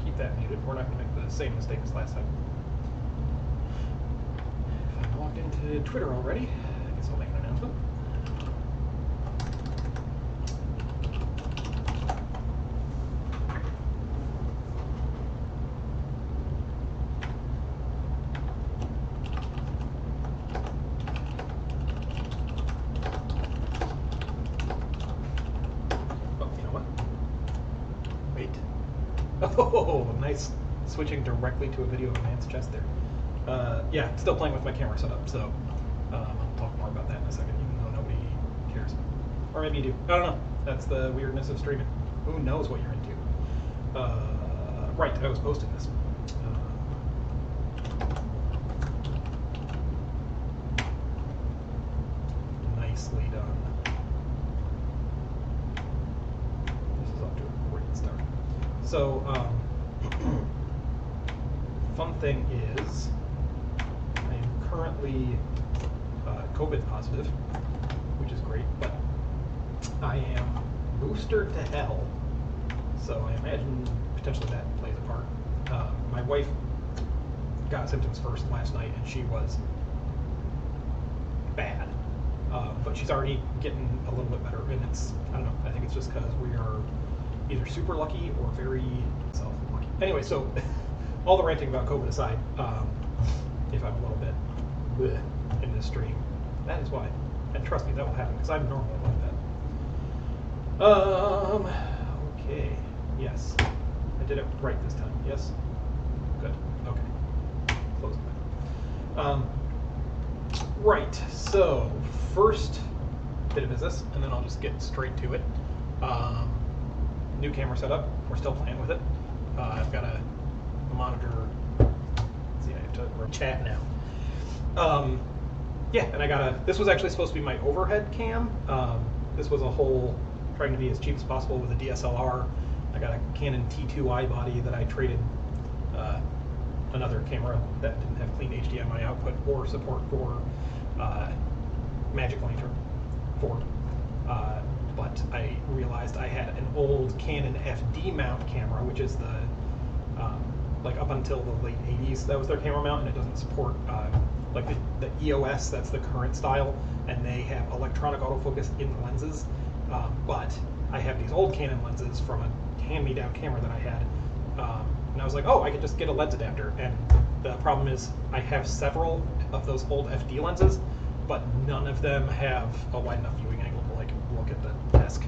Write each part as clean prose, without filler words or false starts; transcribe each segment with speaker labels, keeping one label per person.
Speaker 1: keep that muted. We're not going to make the same mistake as last time. If I'm logged into Twitter already, I guess I'll make an announcement. Oh, nice switching directly to a video of a man's chest there. Yeah, still playing with my camera setup, so I'll talk more about that in a second, even though nobody cares. Or maybe you do. I don't know. That's the weirdness of streaming. Who knows what you're into? Right, I was posting this. Nicely done. This is off to a great start. So, fun thing is, I am currently COVID positive, which is great, but I am boostered to hell, so I imagine potentially that plays a part. My wife got symptoms first last night, and she was bad, but she's already getting a little bit better, and it's, I don't know, I think it's just because we are either super lucky or very self-lucky. Anyway, so all the ranting about COVID aside, if I'm a little bit bleh in this stream, that is why. And trust me, that will happen, because I'm normal like that. Okay, yes. I did it right this time, yes? Good, okay. Close that. Right, so first bit of business, and then I'll just get straight to it. New camera setup. We're still playing with it. I've got a monitor. Let's see, I have to chat now. Yeah, and I got a. This was actually supposed to be my overhead cam. This was a whole trying to be as cheap as possible with a DSLR. I got a Canon T2i body that I traded another camera that didn't have clean HDMI output or support for Magic Lantern for. But I realized I had an old Canon FD mount camera, which is the, like up until the late 80s, that was their camera mount, and it doesn't support, like the EOS, that's the current style, and they have electronic autofocus in the lenses, but I have these old Canon lenses from a hand-me-down camera that I had, and I was like, oh, I could just get a lens adapter, and the problem is I have several of those old FD lenses, but none of them have a wide enough viewing angle to like look at the desk.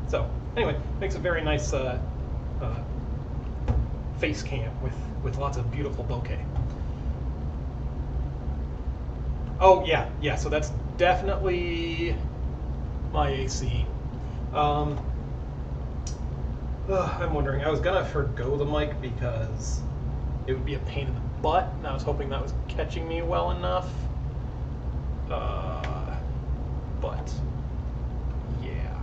Speaker 1: So anyway, makes a very nice face cam with lots of beautiful bokeh. Oh yeah, so that's definitely my AC. I'm wondering, I was gonna forgo the mic because it would be a pain in the butt, and I was hoping that was catching me well enough. But yeah.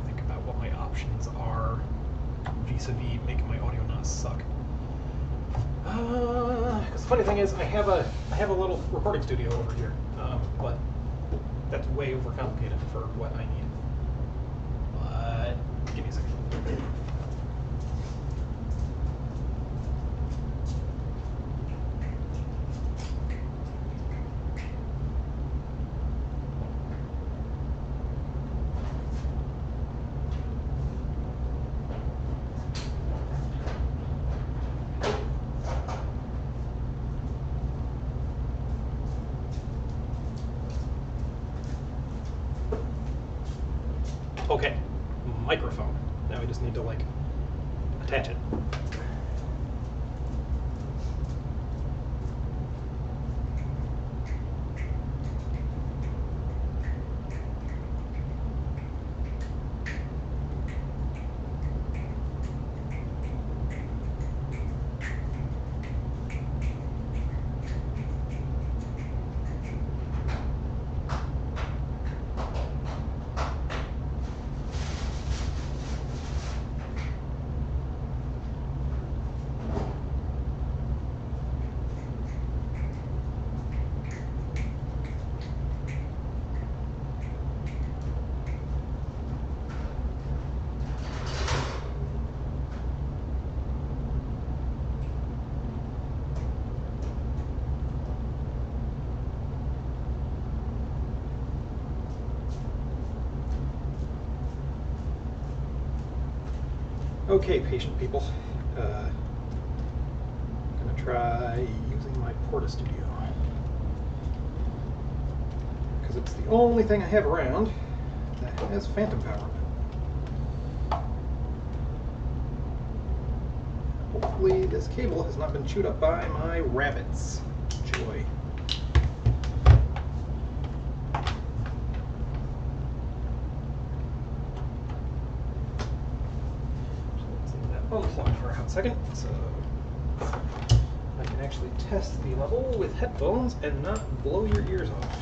Speaker 1: Think about what my options are vis-a-vis making my audio not suck. Because the funny thing is, I have a little recording studio over here, but that's way overcomplicated for what I need. But give me a second. Okay, microphone. Now we just need to like attach it. Okay, patient people. I'm gonna try using my Porta Studio because it's the only thing I have around that has phantom power. Hopefully this cable has not been chewed up by my rabbits. Joy. Unplug for a hot second, so I can actually test the level with headphones and not blow your ears off.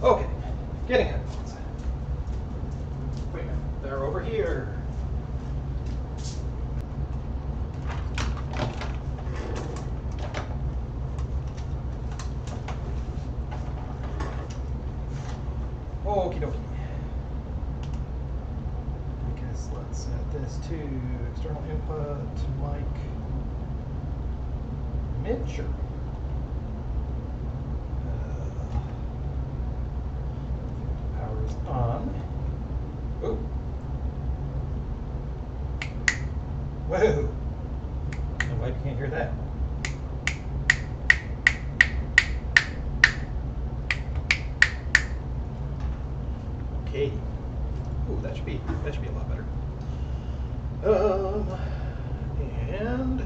Speaker 1: Okay, getting headphones. Wait a minute, they're over here. Okie dokie. I guess let's set this to external input, mic, mid, sure. Power's on. Oh. Whoa. I'm glad you can't hear that. Okay. Ooh, that should be a lot better. And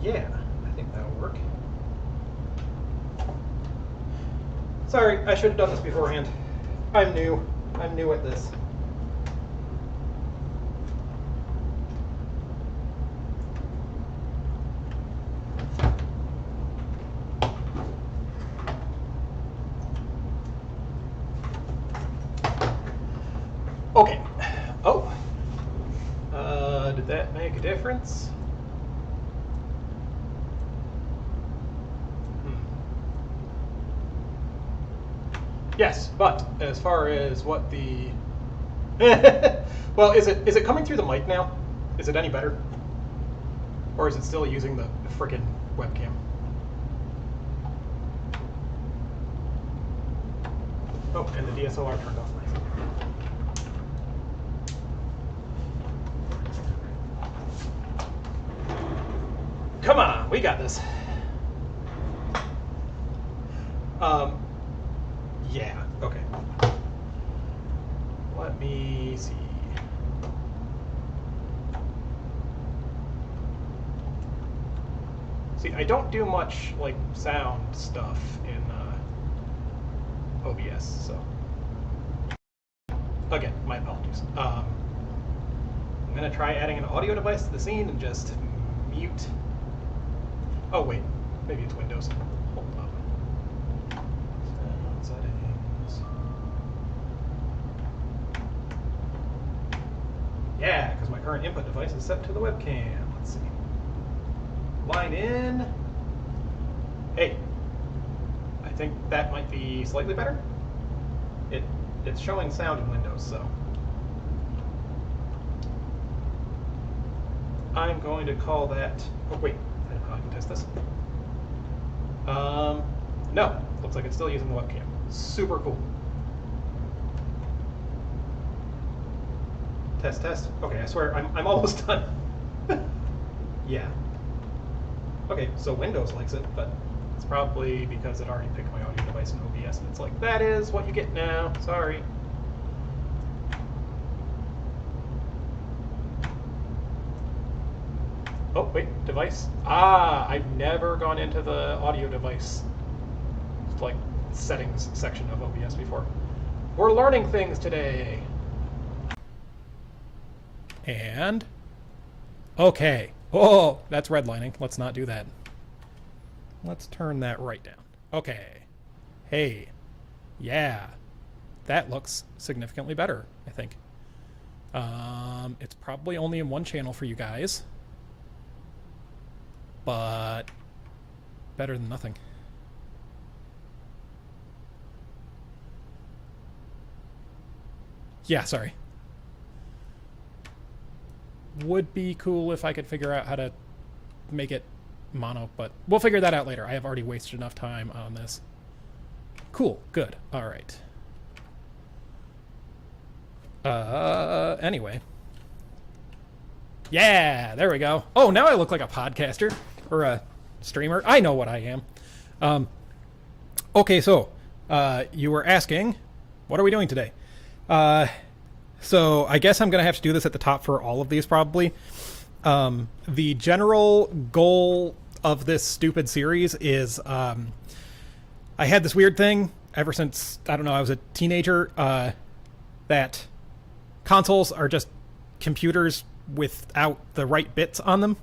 Speaker 1: yeah, I think that'll work. Sorry, I should have done this beforehand. I'm new at this. Okay. Oh. Did that make a difference? Yes, but as far as what the well, is it coming through the mic now? Is it any better? Or is it still using the frickin' webcam? Oh, and the DSLR turned off. Nice. Come on, we got this. Yeah, okay. Let me see. See, I don't do much like sound stuff in OBS, so again, my apologies. I'm gonna try adding an audio device to the scene and just mute. Oh wait, maybe it's Windows. Hold up. Sound settings. Yeah, because my current input device is set to the webcam. Let's see. Line in. Hey, I think that might be slightly better. It's showing sound in Windows, so I'm going to call that. Oh wait, I don't know how I can test this. No, looks like it's still using the webcam. Super cool. Test, test. Okay, I swear I'm almost done. Yeah. Okay, so Windows likes it, but it's probably because it already picked my audio device in OBS, and it's like, that is what you get now. Sorry. Oh, wait, device. Ah, I've never gone into the audio device, like, settings section of OBS before. We're learning things today. And okay. Oh, that's redlining. Let's not do that. Let's turn that right down. Okay. Hey. Yeah. That looks significantly better, I think. It's probably only in one channel for you guys. But better than nothing. Yeah, sorry. Would be cool if I could figure out how to make it mono, but we'll figure that out later. I have already wasted enough time on this. Cool, good, all right. Anyway. Yeah, there we go. Oh, now I look like a podcaster or a streamer. I know what I am. Okay, so you were asking, what are we doing today? So I guess I'm going to have to do this at the top for all of these probably. The general goal of this stupid series is I had this weird thing ever since, I don't know, I was a teenager, that consoles are just computers without the right bits on them.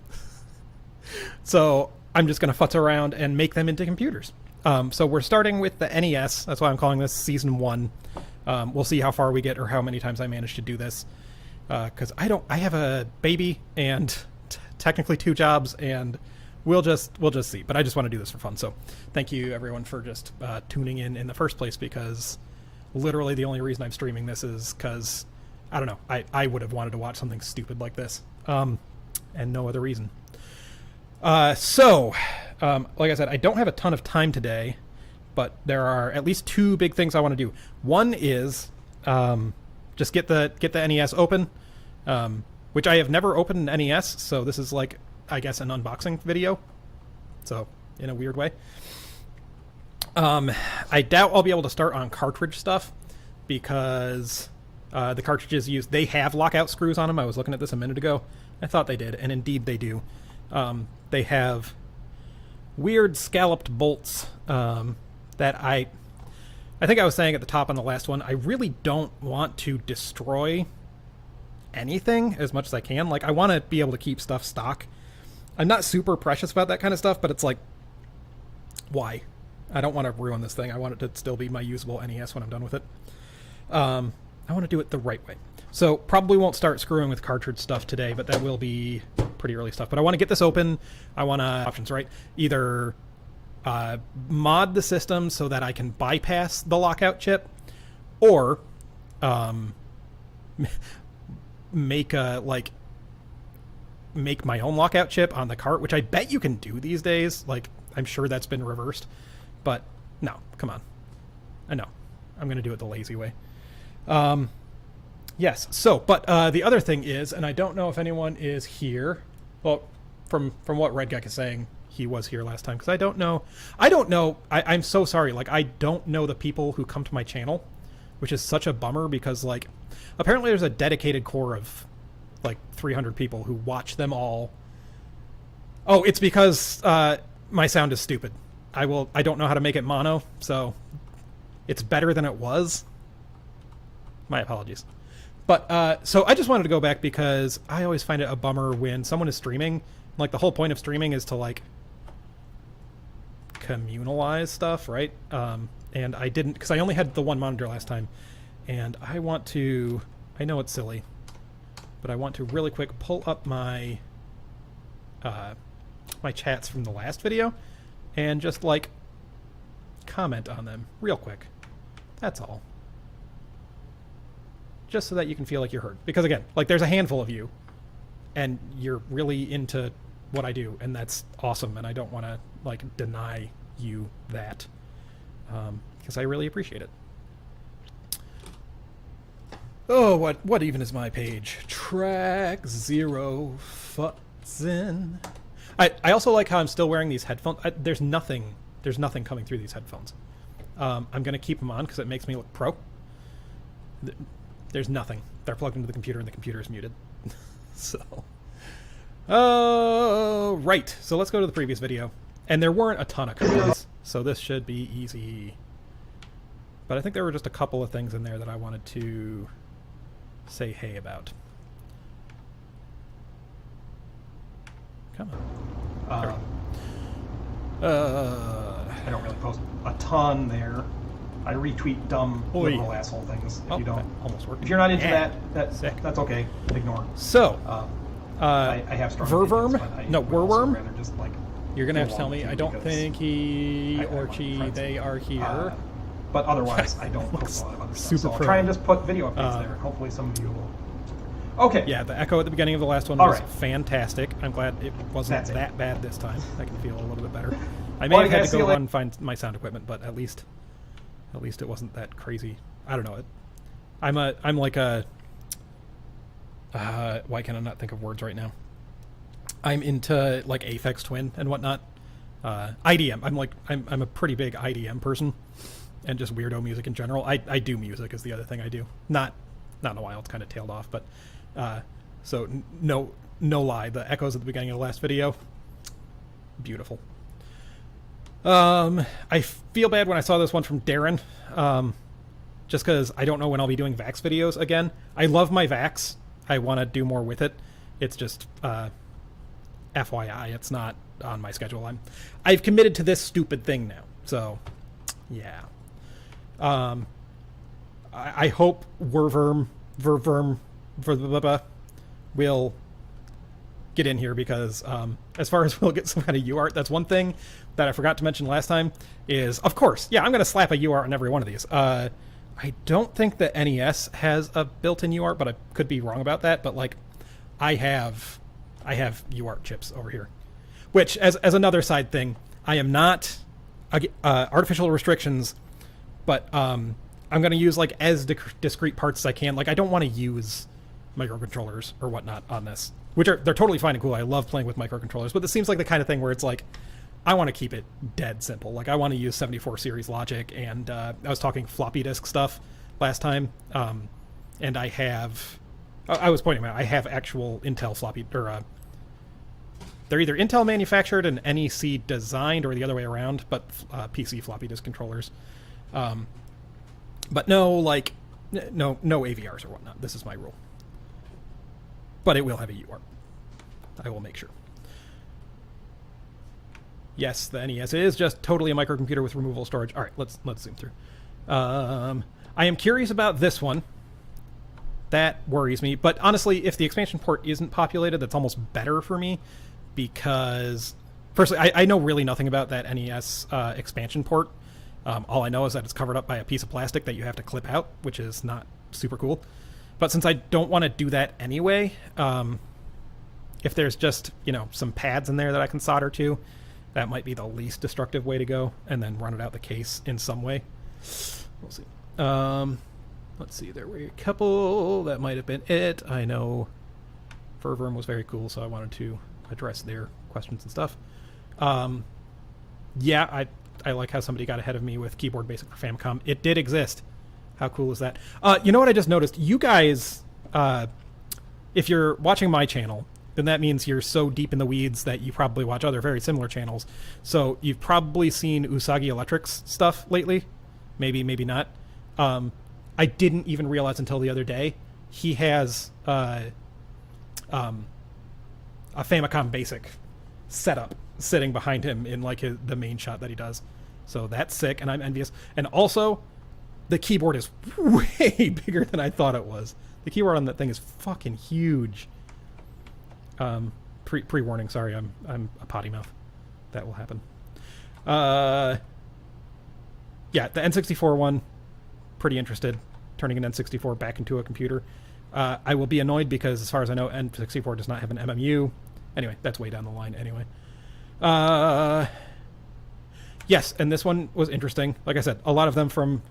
Speaker 1: So I'm just going to futz around and make them into computers. So we're starting with the NES. That's why I'm calling this Season 1. We'll see how far we get or how many times I manage to do this. Because I have a baby and technically 2 jobs, and we'll just see. But I just want to do this for fun. So thank you everyone for just tuning in the first place, because literally the only reason I'm streaming this is because, I don't know, I would have wanted to watch something stupid like this. And no other reason. So, like I said, I don't have a ton of time today, but there are at least 2 big things I want to do. One is just get the NES open, which I have never opened an NES, so this is like, I guess, an unboxing video. So, in a weird way. I doubt I'll be able to start on cartridge stuff, because the cartridges used, they have lockout screws on them. I was looking at this a minute ago. I thought they did, and indeed they do. They have weird scalloped bolts that I think I was saying at the top on the last one, I really don't want to destroy anything as much as I can. Like, I want to be able to keep stuff stock. I'm not super precious about that kind of stuff, but it's like, why? I don't want to ruin this thing. I want it to still be my usable NES when I'm done with it. I want to do it the right way. So probably won't start screwing with cartridge stuff today, but that will be pretty early stuff. But I want to get this open. I want to options, right? Either mod the system so that I can bypass the lockout chip, or make my own lockout chip on the cart, which I bet you can do these days. Like, I'm sure that's been reversed, but no, come on. I know. I'm going to do it the lazy way. Yes. So, but the other thing is, and I don't know if anyone is here. Well, from what Red Geck is saying, he was here last time, because I don't know. I'm so sorry. Like, I don't know the people who come to my channel, which is such a bummer, because, like, apparently there's a dedicated core of like 300 people who watch them all. Oh, it's because my sound is stupid. I don't know how to make it mono, so it's better than it was. My apologies. But so I just wanted to go back, because I always find it a bummer when someone is streaming. Like, the whole point of streaming is to, like, communalize stuff, right? And I didn't, because I only had the one monitor last time, and I want to, I know it's silly, but I want to really quick pull up my my chats from the last video and just, like, comment on them real quick. That's all. Just so that you can feel like you're heard. Because, again, like, there's a handful of you, and you're really into what I do, and that's awesome, and I don't want to, like, deny you that, because I really appreciate it. Oh, what even is my page? Track 0 futzin. I also like how I'm still wearing these headphones. There's nothing coming through these headphones. I'm going to keep them on because it makes me look pro. There's nothing. They're plugged into the computer, and the computer is muted. So, oh, right. So let's go to the previous video. And there weren't a ton of comments, so this should be easy. But I think there were just a couple of things in there that I wanted to say hey about. Come on. I don't really post a ton there. I retweet dumb liberal asshole things. If you don't,
Speaker 2: almost worked.
Speaker 1: If you're not into that's okay. Ignore.
Speaker 2: So,
Speaker 1: I have strong
Speaker 2: Verworm.
Speaker 1: opinions,
Speaker 2: No, Verworm.
Speaker 1: Rather just like
Speaker 2: You're gonna have to tell me. I don't think he or she they are here.
Speaker 1: But otherwise, I don't post a lot of other stuff.
Speaker 2: Super
Speaker 1: So I'll
Speaker 2: pro.
Speaker 1: try and just put video updates there. Hopefully, some of you will. Okay.
Speaker 2: Yeah, the echo at the beginning of the last one was fantastic. I'm glad it wasn't that bad this time. I can feel a little bit better. I may have had to go run and find my sound equipment, but at least it wasn't that crazy. I don't know. I'm like a why can I not think of words right now? I'm into like Aphex Twin and whatnot. IDM. I'm a pretty big IDM person, and just weirdo music in general. I do music is the other thing I do. Not in a while. It's kind of tailed off, but so no lie. The echoes at the beginning of the last video, beautiful. I feel bad when I saw this one from Darren, just because I don't know when I'll be doing Vax videos again. I love my Vax. I want to do more with it. It's just FYI, it's not on my schedule. I've committed to this stupid thing now. So, yeah. I hope Verworm will get in here because as far as we'll get some kind of UART, that's one thing that I forgot to mention last time is, of course, yeah, I'm going to slap a UART on every one of these. I don't think the NES has a built-in UART, but I could be wrong about that. But like, I have UART chips over here, which as another side thing, I am not artificial restrictions, but I'm going to use like as discrete parts as I can. Like, I don't want to use microcontrollers or whatnot on this, which they're totally fine and cool. I love playing with microcontrollers, but this seems like the kind of thing where it's like, I want to keep it dead simple. Like, I want to use 74 series logic, and I was talking floppy disk stuff last time, and I was pointing out I have actual Intel floppy, or they're either Intel manufactured and NEC designed, or the other way around, but PC floppy disk controllers. But no AVRs or whatnot. This is my rule. But it will have a UART. I will make sure. Yes, the NES is just totally a microcomputer with removable storage. All right, let's zoom through. I am curious about this one. That worries me. But honestly, if the expansion port isn't populated, that's almost better for me because, firstly, I know really nothing about that NES expansion port. All I know is that it's covered up by a piece of plastic that you have to clip out, which is not super cool. But since I don't want to do that anyway, if there's just, some pads in there that I can solder to, that might be the least destructive way to go, and then run it out the case in some way. We'll see. Let's see, there were a couple. That might have been it. I know Verworm was very cool, so I wanted to address their questions and stuff. Yeah, I like how somebody got ahead of me with Keyboard Basic for Famicom. It did exist. How cool is that? You know what I just noticed? You guys, if you're watching my channel, then that means you're so deep in the weeds that you probably watch other very similar channels. So you've probably seen Usagi Electric's stuff lately. Maybe, maybe not. I didn't even realize until the other day he has a Famicom Basic setup sitting behind him in like the main shot that he does. So that's sick, and I'm envious. And also, the keyboard is way bigger than I thought it was. The keyboard on that thing is fucking huge. Pre-warning, sorry, I'm a potty mouth. That will happen. Yeah, the N64 one, pretty interested. Turning an N64 back into a computer. I will be annoyed because, as far as I know, N64 does not have an MMU. Anyway, that's way down the line anyway. Yes, and this one was interesting. Like I said, a lot of them from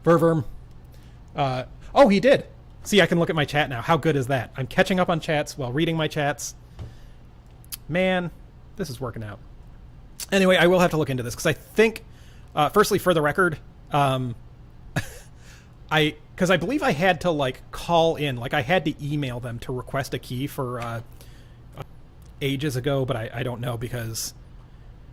Speaker 2: Verworm. Oh, he did. See, I can look at my chat now. How good is that? I'm catching up on chats while reading my chats. Man, this is working out. Anyway, I will have to look into this because I think, firstly, for the record, because I believe I had to like call in, like I had to email them to request a key for ages ago, but I don't know because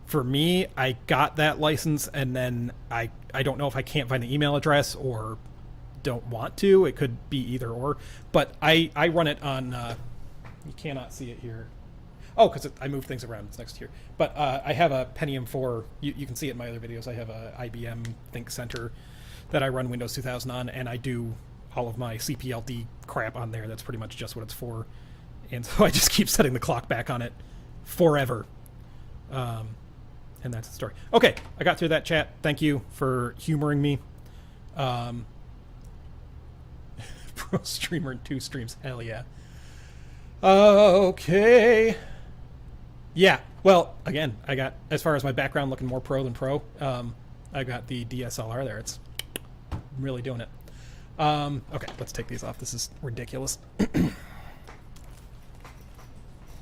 Speaker 2: for me, I got that license and then I don't know if I can't find the email address or don't want to. It could be either or, but I run it on, you cannot see it here. Oh, because I move things around. It's next here. But I have a Pentium 4. You can see it in my other videos. I have a IBM Think Center that I run Windows 2000 on, and I do all of my CPLD crap on there. That's pretty much just what it's for. And so I just keep setting the clock back on it forever. And that's the story. Okay, I got through that chat. Thank you for humoring me. Pro streamer in 2 streams. Hell yeah. Okay. Yeah. Well, again, I got, as far as my background looking more pro than pro, I got the DSLR there. It's really doing it. Okay, let's take these off. This is ridiculous.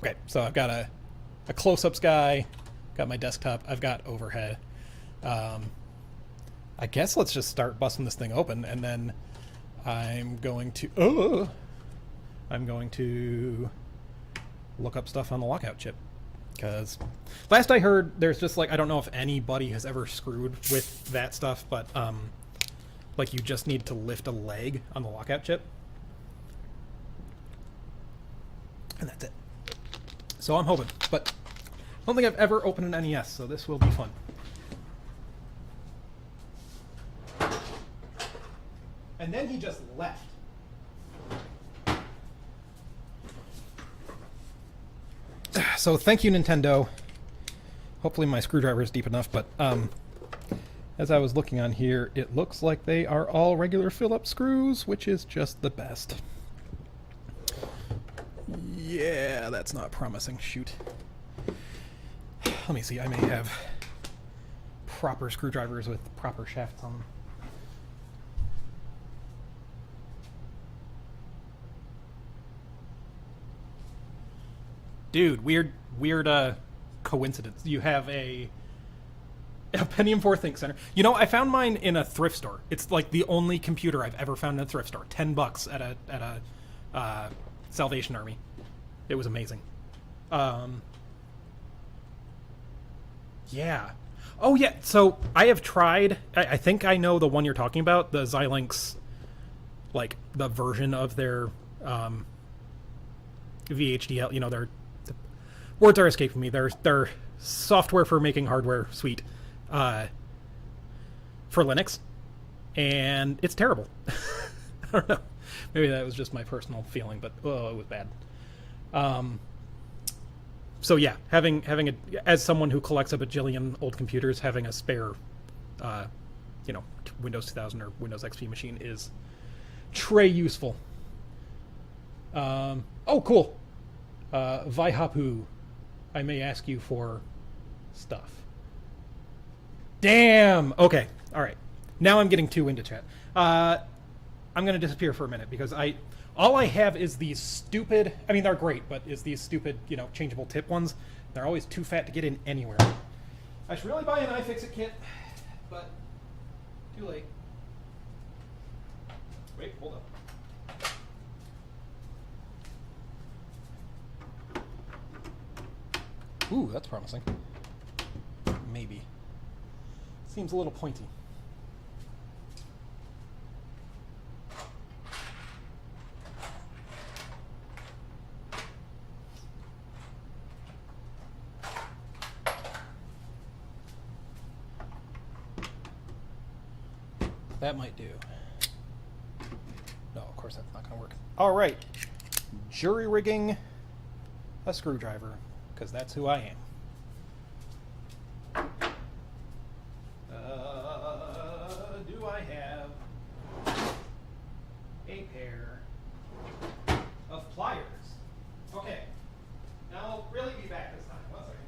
Speaker 2: Okay, so I've got a close-ups guy, got my desktop, I've got overhead. I guess let's just start busting this thing open, and then I'm going to look up stuff on the lockout chip. Because last I heard, there's just like, I don't know if anybody has ever screwed with that stuff, but like you just need to lift a leg on the lockout chip. And that's it. So I'm hoping, but I don't think I've ever opened an NES, so this will be fun. And then he just left. So thank you, Nintendo. Hopefully my screwdriver is deep enough, but as I was looking on here, it looks like they are all regular Phillips screws, which is just the best. Yeah, that's not promising. Shoot. Let me see. I may have proper screwdrivers with proper shafts on them. Dude, weird coincidence. You have a Pentium 4 Think Center. You know, I found mine in a thrift store. It's like the only computer I've ever found in a thrift store. $10 at a Salvation Army. It was amazing. Yeah. Oh yeah. So I have tried. I think I know the one you're talking about. The Xilinx, like the version of their VHDL. You know, their words are escaping me. Their software for making hardware suite for Linux, and it's terrible. I don't know. Maybe that was just my personal feeling, but oh, it was bad. So yeah, having a, as someone who collects a bajillion old computers, having a spare, you know, Windows 2000 or Windows XP machine is très useful. Oh, cool. Vaihapu, I may ask you for stuff. Damn. Okay. All right. Now I'm getting too into chat. I'm gonna disappear for a minute because all I have is these stupid, I mean, they're great, but is these stupid, you know, changeable tip ones. They're always too fat to get in anywhere. I should really buy an iFixit kit, but too late. Wait, hold up. Ooh, that's promising. Maybe. Seems a little pointy. That might do. No, of course that's not going to work. All right. Jury rigging a screwdriver, because that's who I am. Do I have a pair of pliers? Okay. Now I'll really be back this time. One second.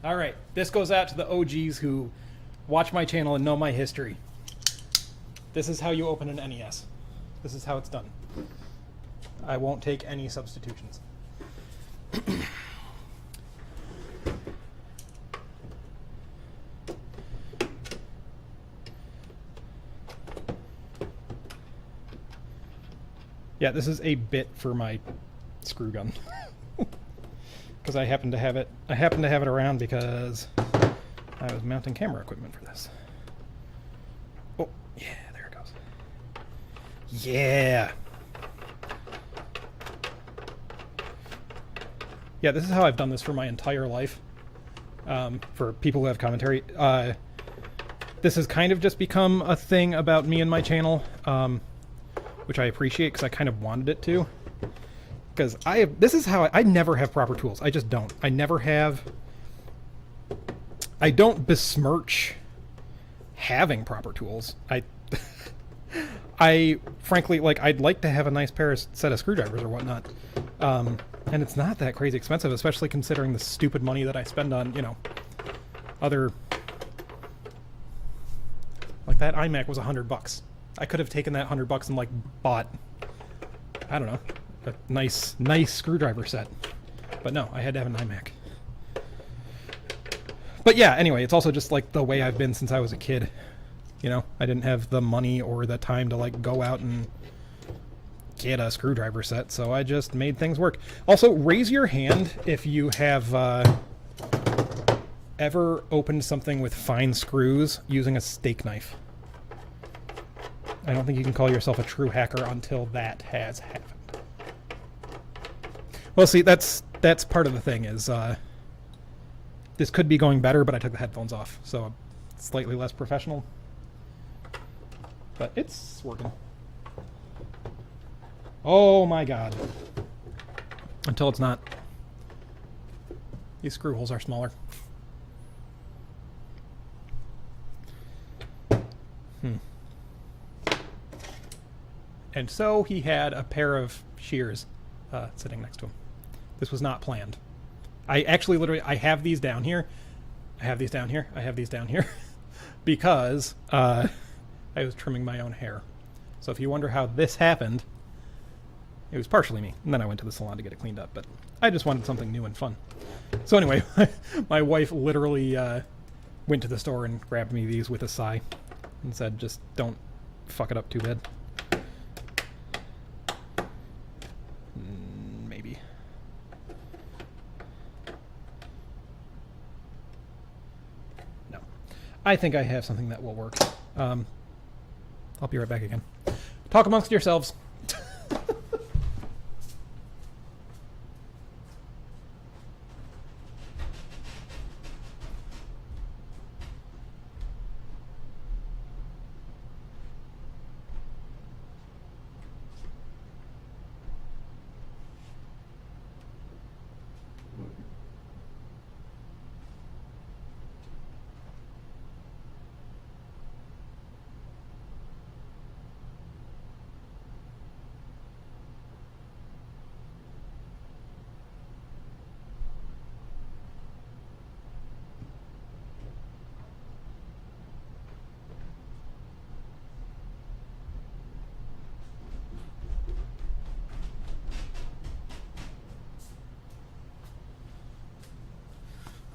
Speaker 2: All right, this goes out to the OGs who watch my channel and know my history. This is how you open an NES. This is how it's done. I won't take any substitutions. Yeah, this is a bit for my screw gun. Because I happen to have it. I happen to have it around because I was mounting camera equipment for this. Oh, yeah, there it goes. Yeah. Yeah, this is how I've done this for my entire life. For people who have commentary. This has kind of just become a thing about me and my channel, which I appreciate because I kind of wanted it to. Because this is how I never have proper tools. I just don't. I never have. I don't besmirch having proper tools. I frankly, like, I'd like to have a nice set of screwdrivers or whatnot. And it's not that crazy expensive, especially considering the stupid money that I spend on, you know, other... Like, that iMac was $100. I could have taken that $100 and, like, bought, I don't know, a nice screwdriver set. But no, I had to have an iMac. But yeah, anyway, it's also just, like, the way I've been since I was a kid. You know, I didn't have the money or the time to, like, go out and get a screwdriver set, so I just made things work. Also, raise your hand if you have ever opened something with fine screws using a steak knife. I don't think you can call yourself a true hacker until that has happened. Well, see, that's part of the thing is this could be going better, but I took the headphones off, so slightly less professional. But it's working. Oh my god. Until it's not. These screw holes are smaller. And so he had a pair of shears sitting next to him. This was not planned. I actually literally, I have these down here. I have these down here. I have these down here. Because I was trimming my own hair. So if you wonder how this happened, it was partially me. And then I went to the salon to get it cleaned up. But I just wanted something new and fun. So anyway, my wife literally went to the store and grabbed me these with a sigh. And said, just don't fuck it up too bad. Maybe. No. I think I have something that will work. I'll be right back again. Talk amongst yourselves.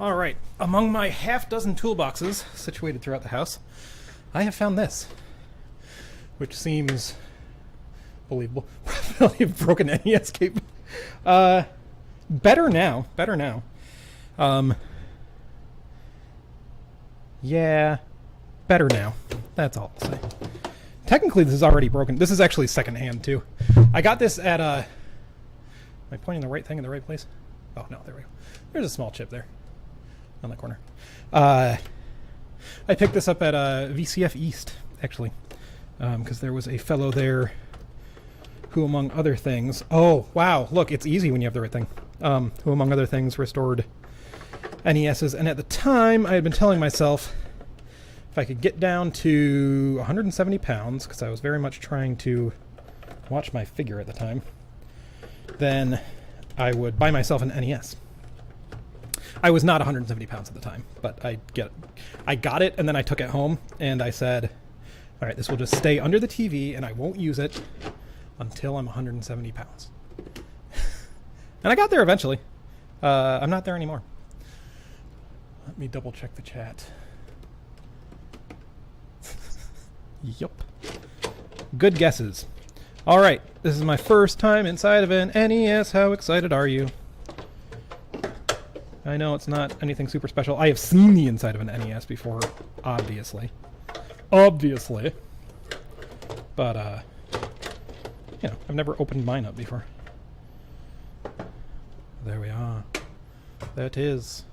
Speaker 2: All right, among my half-dozen toolboxes situated throughout the house, I have found this, which seems believable. Probably a broken NES cable. Better now. Yeah, better now. That's all I'll say. Technically, this is already broken. This is actually secondhand, too. I got this at, am I pointing the right thing in the right place? Oh, no, there we go. There's a small chip there. On the corner. I picked this up at VCF East, actually, because there was a fellow there who, among other things... Oh, wow, look, it's easy when you have the right thing. Who, among other things, restored NESs. And at the time, I had been telling myself if I could get down to 170 pounds, because I was very much trying to watch my figure at the time, then I would buy myself an NES. I was not 170 pounds at the time, but I got it, and then I took it home, and I said, all right, this will just stay under the TV, and I won't use it until I'm 170 pounds. And I got there eventually. I'm not there anymore. Let me double check the chat. Yup. Good guesses. Alright, this is my first time inside of an NES. How excited are you? I know it's not anything super special. I have seen the inside of an NES before, obviously. Obviously. But, you know, I've never opened mine up before. There we are. There it is.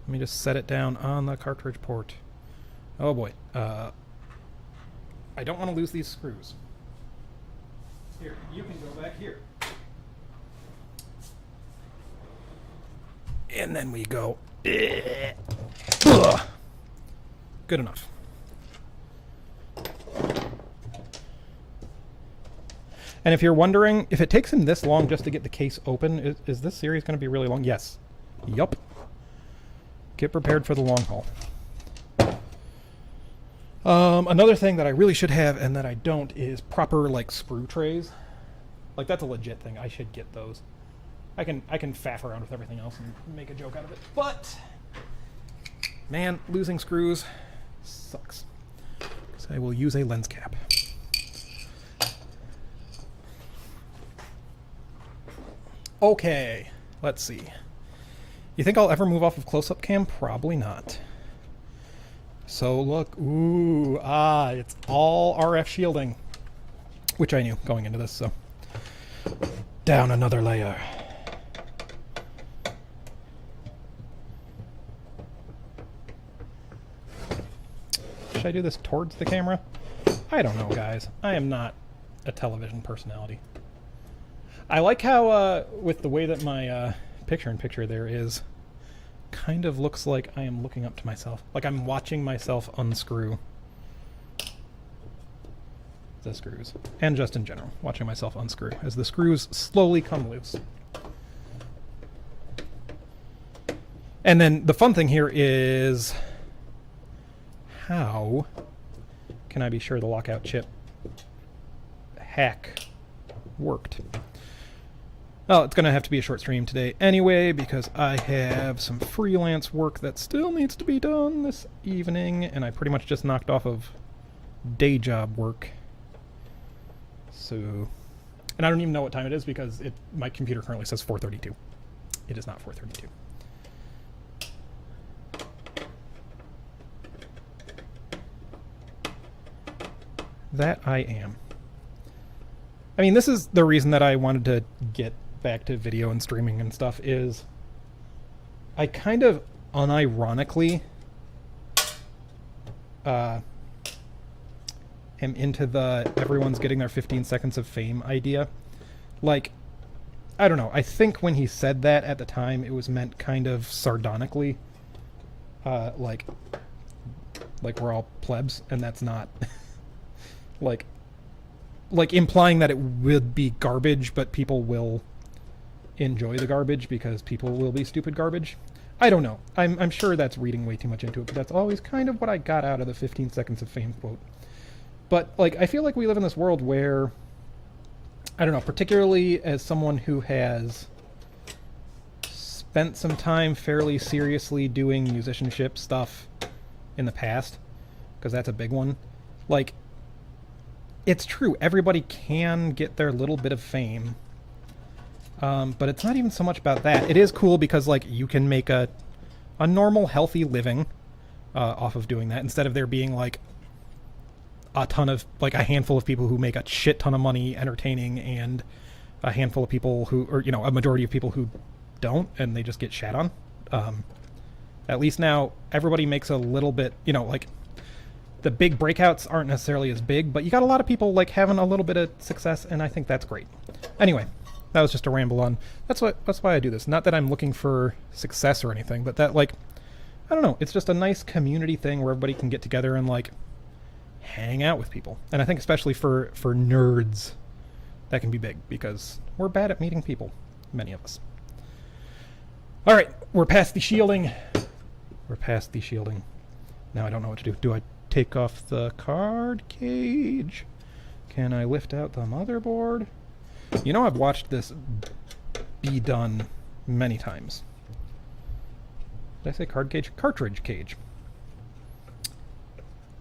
Speaker 2: Let me just set it down on the cartridge port. Oh boy. I don't want to lose these screws. Here, you can go back here. And then we go. Ugh. Good enough. And if you're wondering, if it takes him this long just to get the case open, is this series going to be really long? Yes. Yup. Get prepared for the long haul. Another thing that I really should have and that I don't is proper, like, screw trays. Like, that's a legit thing. I should get those. I can faff around with everything else and make a joke out of it. But, man, losing screws sucks. So I will use a lens cap. Okay, let's see. You think I'll ever move off of close-up cam? Probably not. So look, it's all RF shielding, which I knew going into this, so. Down another layer. Should I do this towards the camera? I don't know, guys. I am not a television personality. I like how, with the way that my picture-in-picture there is, kind of looks like I am looking up to myself. Like I'm watching myself unscrew the screws. And just in general, watching myself unscrew as the screws slowly come loose. And then the fun thing here is, how can I be sure the lockout chip hack worked? Well, it's going to have to be a short stream today anyway, because I have some freelance work that still needs to be done this evening, and I pretty much just knocked off of day job work. So, and I don't even know what time it is because my computer currently says 4:32. It is not 4:32. That I am. I mean, this is the reason that I wanted to get back to video and streaming and stuff, is I kind of unironically am into the everyone's getting their 15 seconds of fame idea. Like, I don't know, I think when he said that at the time, it was meant kind of sardonically. Like we're all plebs, and that's not like implying that it would be garbage, but people will enjoy the garbage because people will be stupid garbage. I don't know. I'm sure that's reading way too much into it, but that's always kind of what I got out of the 15 seconds of fame quote. But, like, I feel like we live in this world where, I don't know, particularly as someone who has spent some time fairly seriously doing musicianship stuff in the past, because that's a big one, like, it's true, everybody can get their little bit of fame, but it's not even so much about that. It is cool because, like, you can make a normal, healthy living off of doing that, instead of there being, like, a ton of, like, a handful of people who make a shit ton of money entertaining, and a handful of people who, or, you know, a majority of people who don't, and they just get shat on. At least now, everybody makes a little bit, you know, like, the big breakouts aren't necessarily as big, but you got a lot of people, like, having a little bit of success, and I think that's great. Anyway, that was just a ramble on. That's why I do this. Not that I'm looking for success or anything, but that, like, I don't know, it's just a nice community thing where everybody can get together and, like, hang out with people. And I think especially for nerds, that can be big, because we're bad at meeting people, many of us. All right, we're past the shielding. We're past the shielding. Now I don't know what to do. Do I take off the card cage? Can I lift out the motherboard? You know, I've watched this be done many times. Did I say card cage? Cartridge cage.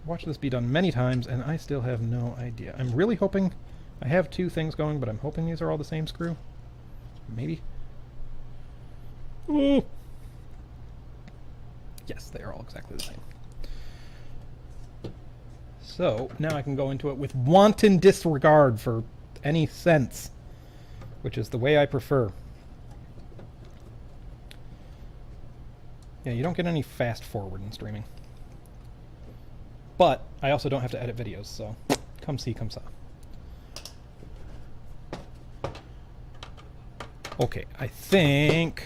Speaker 2: Watched this be done many times, and I still have no idea. I'm really hoping I have two things going, but I'm hoping these are all the same screw. Maybe. Ooh. Yes, they are all exactly the same. So, now I can go into it with wanton disregard for any sense, which is the way I prefer. Yeah, you don't get any fast forward in streaming. But I also don't have to edit videos, so come see, come saw. Okay, I think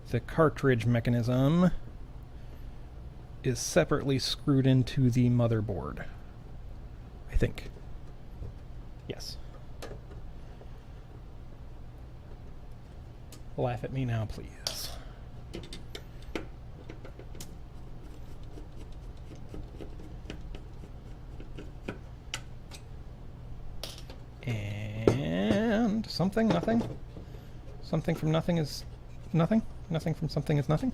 Speaker 2: the cartridge mechanism is separately screwed into the motherboard. I think. Yes. Laugh at me now, please. And something, nothing. Something from nothing is nothing. Nothing from something is nothing.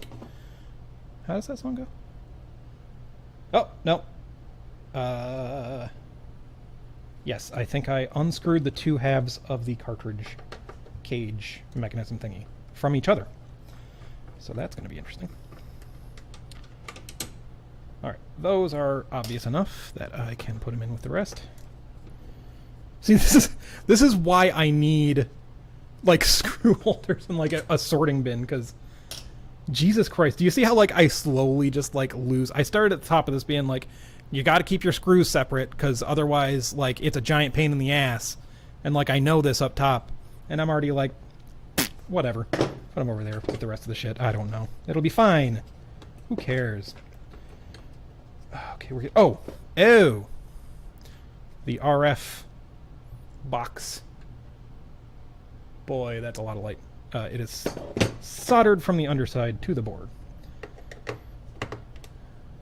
Speaker 2: How does that song go? Oh, no. Yes, I think I unscrewed the two halves of the cartridge cage mechanism thingy from each other. So that's going to be interesting. Alright, those are obvious enough that I can put them in with the rest. See, this is why I need, like, screw holders and, like, a sorting bin, because Jesus Christ, do you see how, like, I slowly just, like, lose? I started at the top of this being like, you gotta keep your screws separate, because otherwise, like, it's a giant pain in the ass. And, like, I know this up top. And I'm already like, whatever. Put them over there with the rest of the shit. I don't know. It'll be fine. Who cares? Okay, we're... Oh! Oh! The RF box. Boy, that's a lot of light. It is soldered from the underside to the board.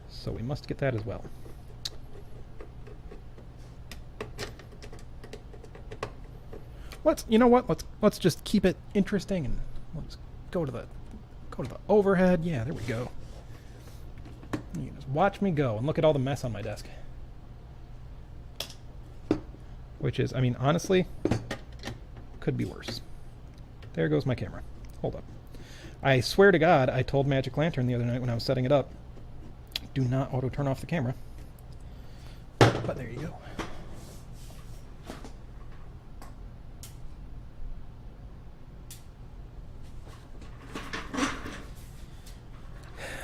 Speaker 2: So we must get that as well. You know what? Let's just keep it interesting and let's go to the overhead. Yeah, there we go. You can just watch me go and look at all the mess on my desk. Which is, I mean, honestly, could be worse. There goes my camera. Hold up. I swear to God, I told Magic Lantern the other night when I was setting it up, do not auto turn off the camera. But there you go.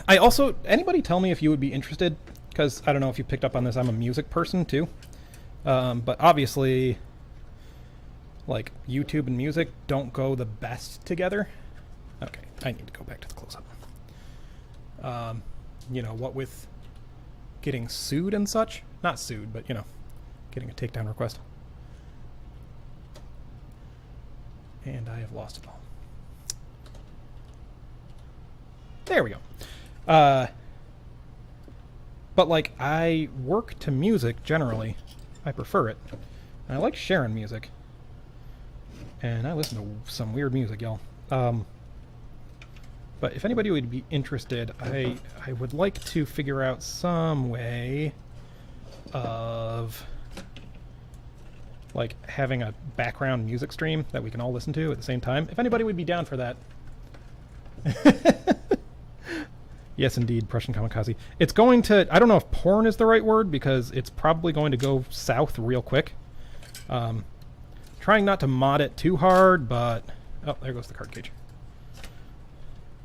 Speaker 2: I also, anybody tell me if you would be interested, because I don't know if you picked up on this, I'm a music person too. But obviously, like, YouTube and music don't go the best together. Okay, I need to go back to the close-up. You know, what with getting sued and such? Not sued, but, you know, getting a takedown request. And I have lost it all. There we go. But, like, I work to music, generally. I prefer it. And I like sharing music. And I listen to some weird music, y'all. But if anybody would be interested, I would like to figure out some way of, like, having a background music stream that we can all listen to at the same time. If anybody would be down for that. Yes, indeed, Prussian Kamikaze. It's going to... I don't know if porn is the right word, because it's probably going to go south real quick. Trying not to mod it too hard, but... Oh, there goes the card cage.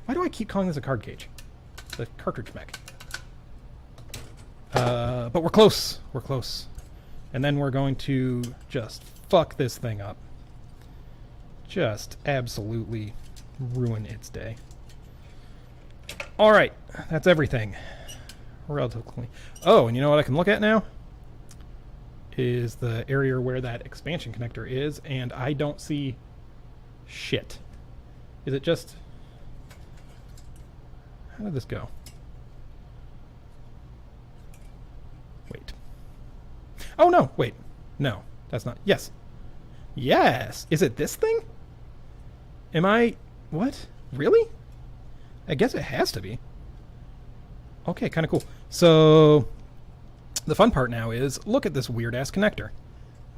Speaker 2: Why do I keep calling this a card cage? The cartridge mech. But we're close. We're close. And then we're going to just fuck this thing up. Just absolutely ruin its day. Alright, that's everything. Relatively. Oh, and you know what I can look at now? Is the area where that expansion connector is, and I don't see shit. Is it just... How did this go? Wait. Oh, no! Wait. No, that's not... Yes. Yes! Is it this thing? Am I... What? Really? I guess it has to be. Okay, kind of cool. So, the fun part now is, look at this weird-ass connector.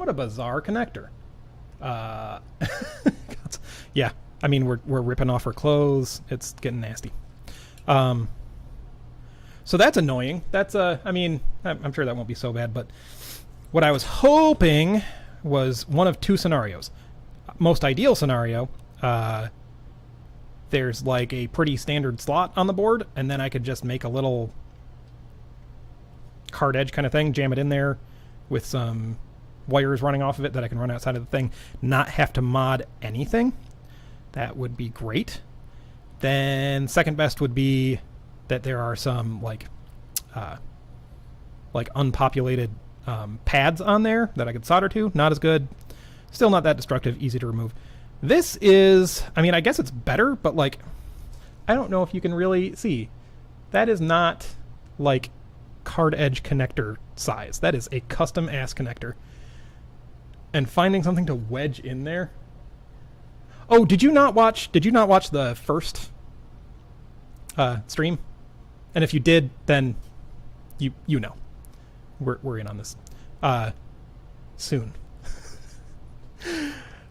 Speaker 2: What a bizarre connector. Yeah, I mean, we're ripping off her clothes. It's getting nasty. So that's annoying. That's I mean, I'm sure that won't be so bad, but what I was hoping was one of two scenarios. Most ideal scenario, there's like a pretty standard slot on the board, and then I could just make a little card edge kind of thing, jam it in there with some wires running off of it that I can run outside of the thing, not have to mod anything. That would be great. Then second best would be that there are some like unpopulated pads on there that I could solder to. Not as good. Still not that destructive, easy to remove. This is, I mean, I guess it's better, but like, I don't know if you can really see. That is not like card edge connector size. That is a custom ass connector. And finding something to wedge in there. Oh, did you not watch the first stream? And if you did, then you know. We're in on this. Soon.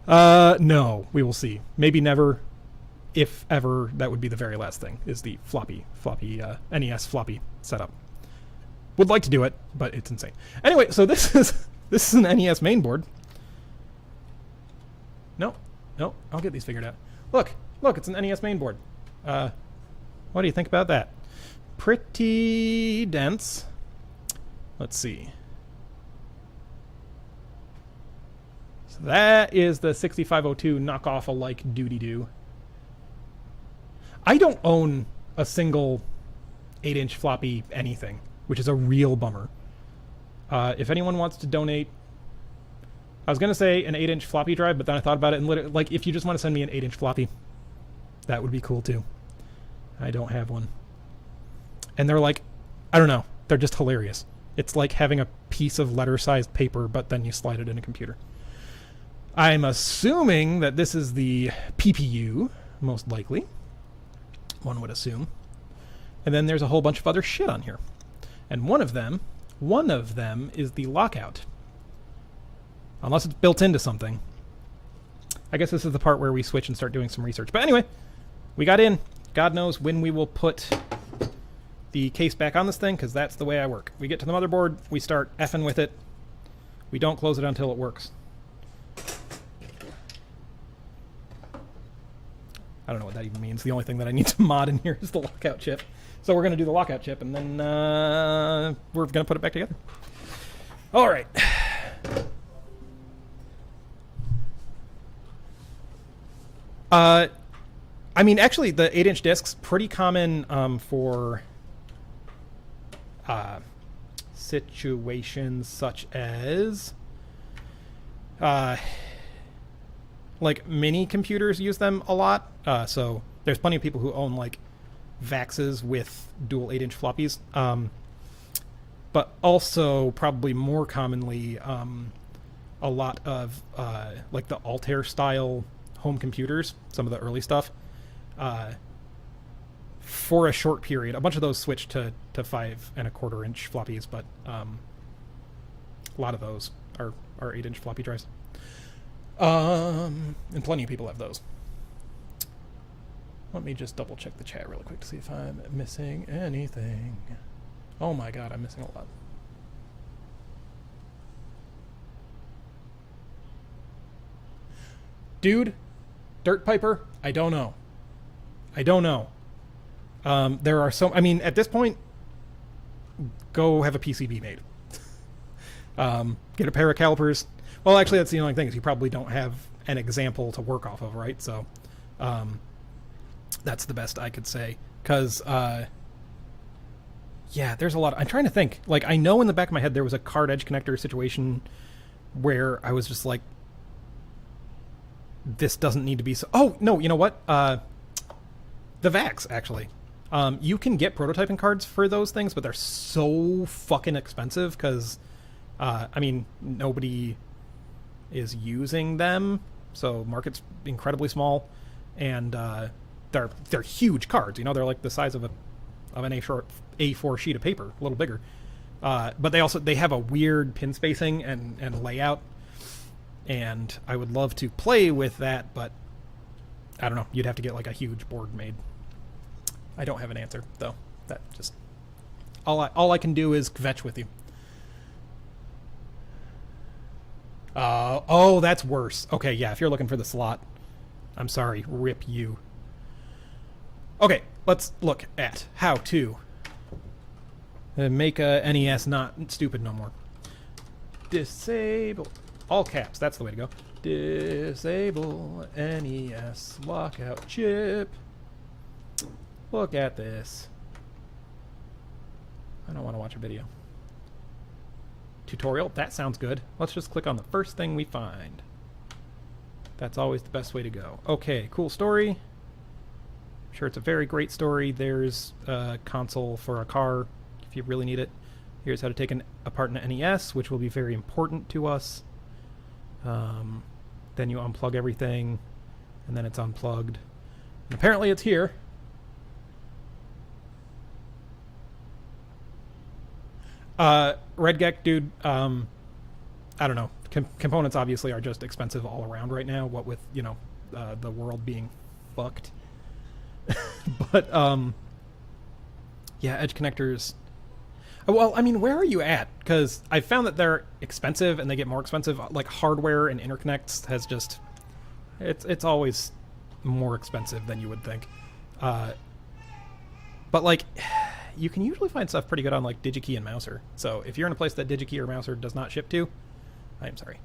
Speaker 2: No, we will see. Maybe never. If ever, that would be the very last thing, is the floppy NES floppy setup. Would like to do it, but it's insane. Anyway, so this is an NES mainboard. No, I'll get these figured out. Look, it's an NES mainboard. What do you think about that? Pretty dense. Let's see. So that is the 6502 knockoff alike doody-doo. I don't own a single 8-inch floppy anything, which is a real bummer. If anyone wants to donate, I was going to say an 8-inch floppy drive, but then I thought about it, and literally, like, if you just want to send me an 8-inch floppy, that would be cool too. I don't have one. And they're like, I don't know, they're just hilarious. It's like having a piece of letter-sized paper, but then you slide it in a computer. I'm assuming that this is the PPU, most likely. One would assume. And then there's a whole bunch of other shit on here. And one of them is the lockout. Unless it's built into something. I guess this is the part where we switch and start doing some research. But anyway, we got in. God knows when we will put the case back on this thing, because that's the way I work. We get to the motherboard, we start effing with it. We don't close it until it works. I don't know what that even means. The only thing that I need to mod in here is the lockout chip. So we're going to do the lockout chip, and then we're going to put it back together. All right. I mean, actually, the 8-inch discs, pretty common for situations such as like mini computers use them a lot. So there's plenty of people who own like VAXs with dual 8-inch floppies. But also probably more commonly a lot of like the Altair style home computers, some of the early stuff. For a short period, a bunch of those switched to 5 1/4-inch floppies, but a lot of those are 8-inch floppy drives. And plenty of people have those. Let me just double check the chat really quick to see if I'm missing anything. Oh my god, I'm missing a lot. Dude, Dirt Piper, I don't know. There are so, I mean, at this point, go have a PCB made. Get a pair of calipers. Well, actually, that's the only thing, is you probably don't have an example to work off of, right? So, that's the best I could say. Because, yeah, there's a lot. I'm trying to think. Like, I know in the back of my head there was a card edge connector situation where I was just like, this doesn't need to be so... Oh, no, you know what? The VAX, actually. You can get prototyping cards for those things, but they're so fucking expensive because, I mean, nobody is using them, so market's incredibly small, and they're huge cards. You know, they're like the size of an A4 sheet of paper, a little bigger. But they have a weird pin spacing and layout. and I would love to play with that, but I don't know. You'd have to get like a huge board made. I don't have an answer though. That just all I can do is kvetch with you. Oh, that's worse. Okay, yeah, if you're looking for the slot, I'm sorry, rip you. Okay, let's look at how to make a NES not stupid no more. Disable, all caps, that's the way to go. Disable NES lockout chip. Look at this. I don't want to watch a video. Tutorial, that sounds good. Let's just click on the first thing we find. That's always the best way to go. Okay, cool story. I'm sure it's a very great story. There's a console for a car if you really need it. Here's how to take apart an NES, which will be very important to us. Then you unplug everything, and then it's unplugged. And apparently it's here. Redgeck, dude, I don't know. Components obviously are just expensive all around right now, what with, you know, the world being fucked. But, yeah, edge connectors. Well, I mean, where are you at? Because I found that they're expensive and they get more expensive. Like, hardware and interconnects has just... It's always more expensive than you would think. But, like... You can usually find stuff pretty good on like DigiKey and Mouser. So if you're in a place that DigiKey or Mouser does not ship to, I am sorry.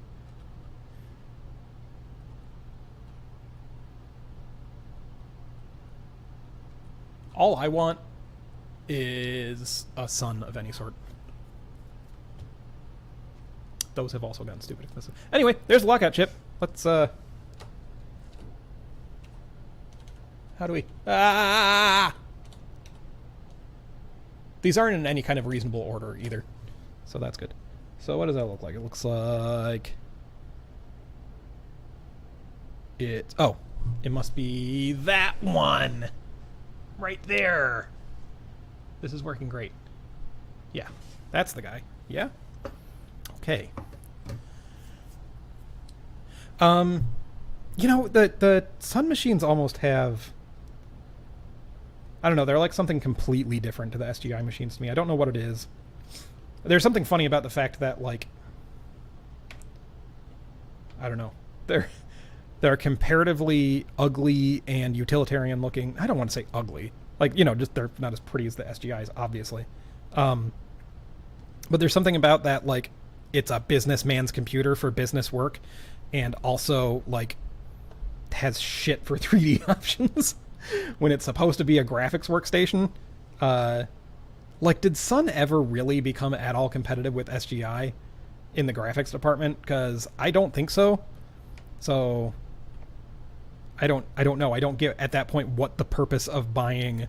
Speaker 2: All I want is a sun of any sort. Those have also gotten stupid expensive. Anyway, there's the lockout chip. Let's how do we These aren't in any kind of reasonable order either, so that's good. So what does that look like? It looks like it... Oh, it must be that one right there. This is working great. Yeah, that's the guy. Yeah? Okay. You know, the Sun machines almost have... I don't know, they're like something completely different to the SGI machines to me. I don't know what it is. There's something funny about the fact that, like... I don't know. They're comparatively ugly and utilitarian looking. I don't want to say ugly. Like, you know, just they're not as pretty as the SGIs, obviously. But there's something about that, like, it's a businessman's computer for business work, and also, like, has shit for 3D options. When it's supposed to be a graphics workstation. Like, did Sun ever really become at all competitive with SGI in the graphics department? Because I don't think so. So I don't know. I don't get at that point what the purpose of buying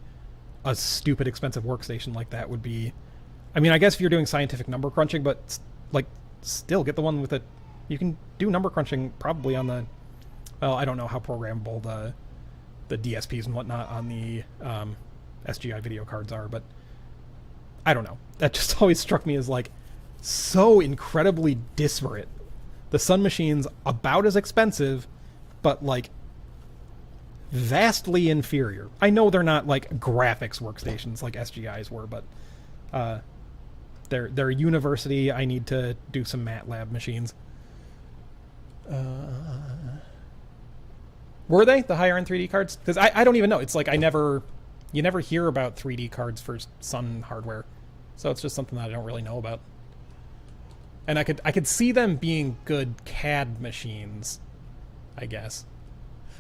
Speaker 2: a stupid expensive workstation like that would be. I mean, I guess if you're doing scientific number crunching, but like, still get the one with it. You can do number crunching probably on the... Well, I don't know how programmable the DSPs and whatnot on the SGI video cards are, but I don't know. That just always struck me as like so incredibly disparate. The Sun machine's about as expensive, but like vastly inferior. I know they're not like graphics workstations like SGIs were, but they're university. I need to do some MATLAB machines. Were they the higher end 3D cards? Because I don't even know. It's like you never hear about 3D cards for Sun hardware, so it's just something that I don't really know about. And I could see them being good CAD machines, I guess.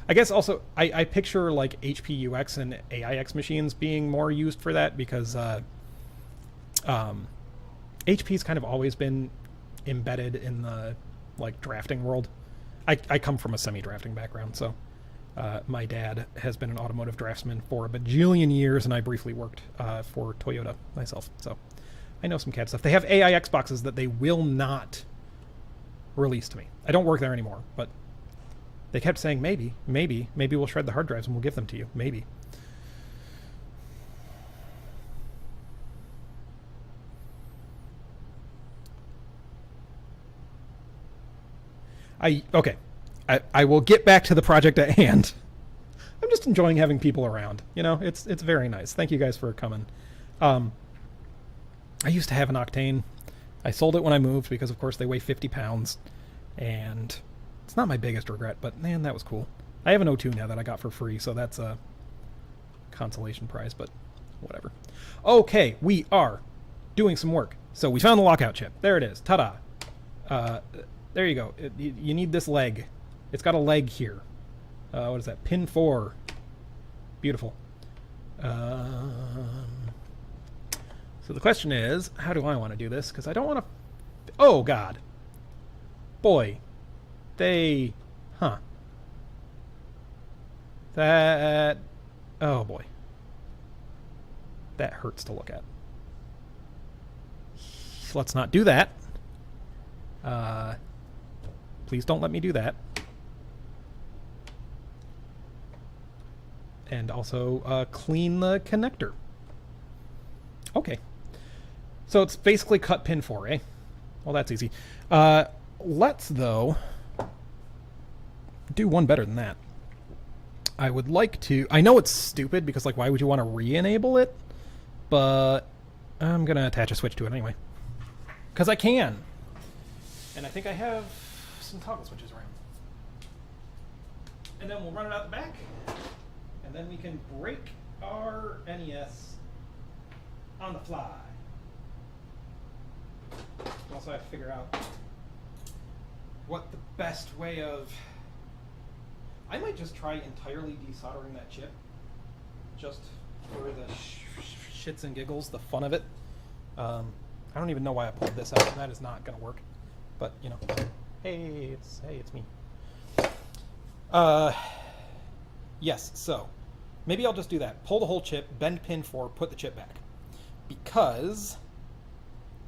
Speaker 2: I guess also I picture like HPUX and AIX machines being more used for that because HP's kind of always been embedded in the like drafting world. I come from a semi-drafting background, so. My dad has been an automotive draftsman for a bajillion years, and I briefly worked for Toyota myself, so I know some CAD stuff. They have AIX boxes that they will not release to me. I don't work there anymore, but they kept saying, maybe we'll shred the hard drives and we'll give them to you. Maybe. Okay. I will get back to the project at hand. I'm just enjoying having people around. You know, it's very nice. Thank you guys for coming. I used to have an Octane. I sold it when I moved because, of course, they weigh 50 pounds. And it's not my biggest regret, but man, that was cool. I have an O2 now that I got for free, so that's a consolation prize, but whatever. Okay, we are doing some work. So we found the lockout chip. There it is. Ta-da. There you go. You need this leg. It's got a leg here. What is that? Pin 4. Beautiful. So the question is, how do I want to do this? Because I don't want to... Oh, God. Boy. They... Huh. That... Oh, boy. That hurts to look at. Let's not do that. Please don't let me do that. And also clean the connector. Okay. So it's basically cut pin 4, eh? Well, that's easy. Let's, though, do one better than that. I would like to... I know it's stupid because, like, why would you want to re-enable it? But I'm going to attach a switch to it anyway. Because I can. And I think I have some toggle switches around. And then we'll run it out the back. And then we can break our NES on the fly. Also, I have to figure out what the best way of... I might just try entirely desoldering that chip. Just for the shits and giggles, the fun of it. I don't even know why I pulled this out. That is not going to work. But, you know. Hey, it's me. Yes, so maybe I'll just do that. Pull the whole chip, bend pin 4, put the chip back. Because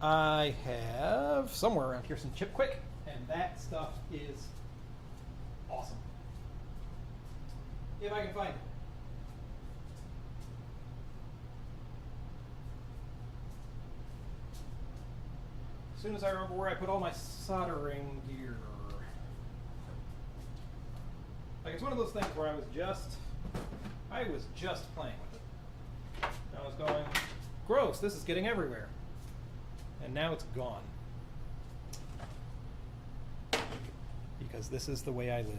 Speaker 2: I have somewhere around here some Chip Quick, and that stuff is awesome. If I can find it. As soon as I remember where I put all my soldering gear. Like, it's one of those things where I was just playing with it. I was going, gross, this is getting everywhere. And now it's gone. Because this is the way I live.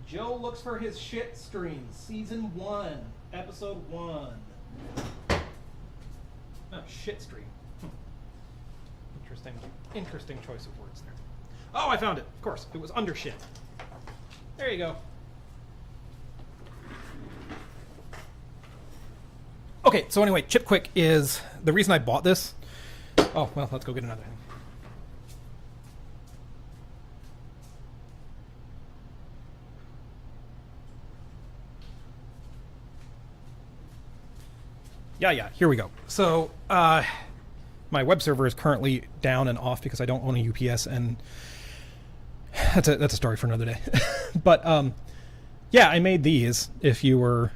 Speaker 2: Joe looks for his shit stream, season 1, episode 1. Oh, shit stream. Interesting choice of words there. Oh, I found it. Of course, it was under shit. There you go. Okay, so anyway, Chip Quick is the reason I bought this. Oh, well, let's go get another thing. Yeah, here we go. So, my web server is currently down and off because I don't own a UPS, and that's a story for another day. But, yeah, I made these, if you were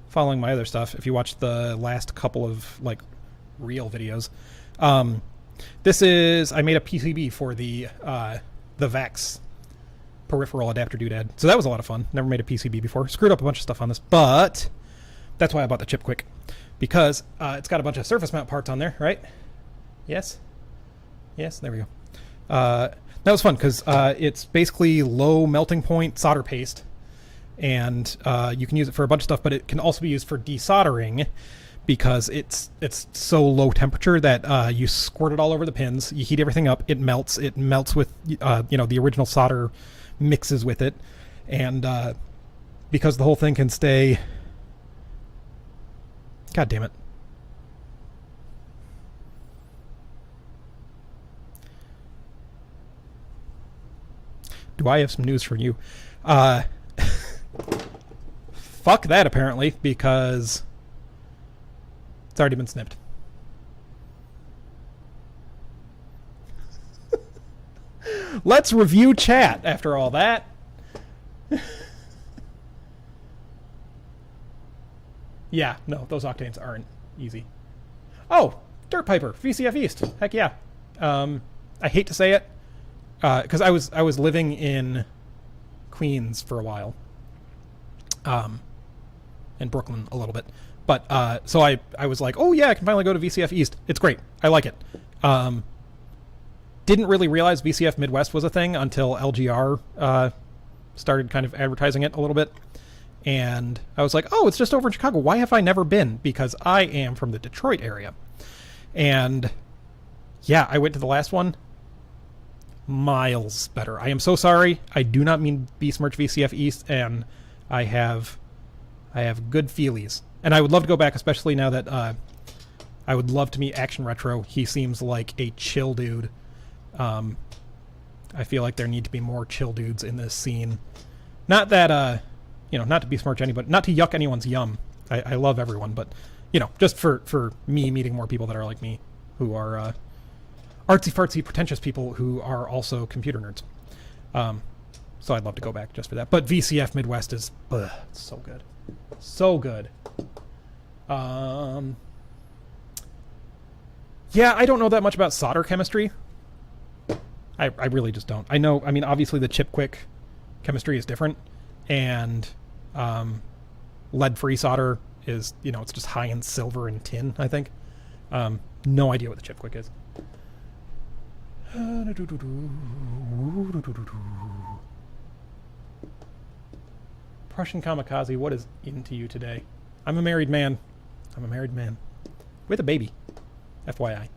Speaker 2: following my other stuff, if you watched the last couple of, like, real videos. This is, I made a PCB for the VAX peripheral adapter doodad. So that was a lot of fun. Never made a PCB before. Screwed up a bunch of stuff on this, but that's why I bought the Chip Quick. Because it's got a bunch of surface mount parts on there, right? Yes? Yes, there we go. That was fun because it's basically low melting point solder paste. And you can use it for a bunch of stuff, but it can also be used for desoldering because it's so low temperature that you squirt it all over the pins. You heat everything up. It melts. It melts with, the original solder mixes with it. And because the whole thing can stay... God damn it. Do I have some news for you? Fuck that, apparently, because it's already been snipped. Let's review chat after all that. Yeah, no, those octanes aren't easy. Oh, Dirt Piper, VCF East. Heck yeah. I hate to say it, because I was living in Queens for a while, in Brooklyn a little bit. But so I was like, oh yeah, I can finally go to VCF East. It's great. I like it. Didn't really realize VCF Midwest was a thing until LGR started kind of advertising it a little bit. And I was like, oh, it's just over in Chicago. Why have I never been? Because I am from the Detroit area. And yeah, I went to the last one. Miles better. I am so sorry. I do not mean besmirch VCF East, and I have good feelies. And I would love to go back, especially now that I would love to meet Action Retro. He seems like a chill dude. I feel like there need to be more chill dudes in this scene. Not that, not to besmirch anybody, not to yuck anyone's yum. I love everyone, but, just for me meeting more people that are like me, who are artsy-fartsy, pretentious people who are also computer nerds. So I'd love to go back just for that. But VCF Midwest is so good. So good. Yeah, I don't know that much about solder chemistry. I really just don't. I mean, obviously the chip quick chemistry is different, and lead-free solder is, it's just high in silver and tin, I think. No idea what the chip quick is. Prussian Kamikaze, what is into you today? I'm a married man. I'm a married man. With a baby. FYI.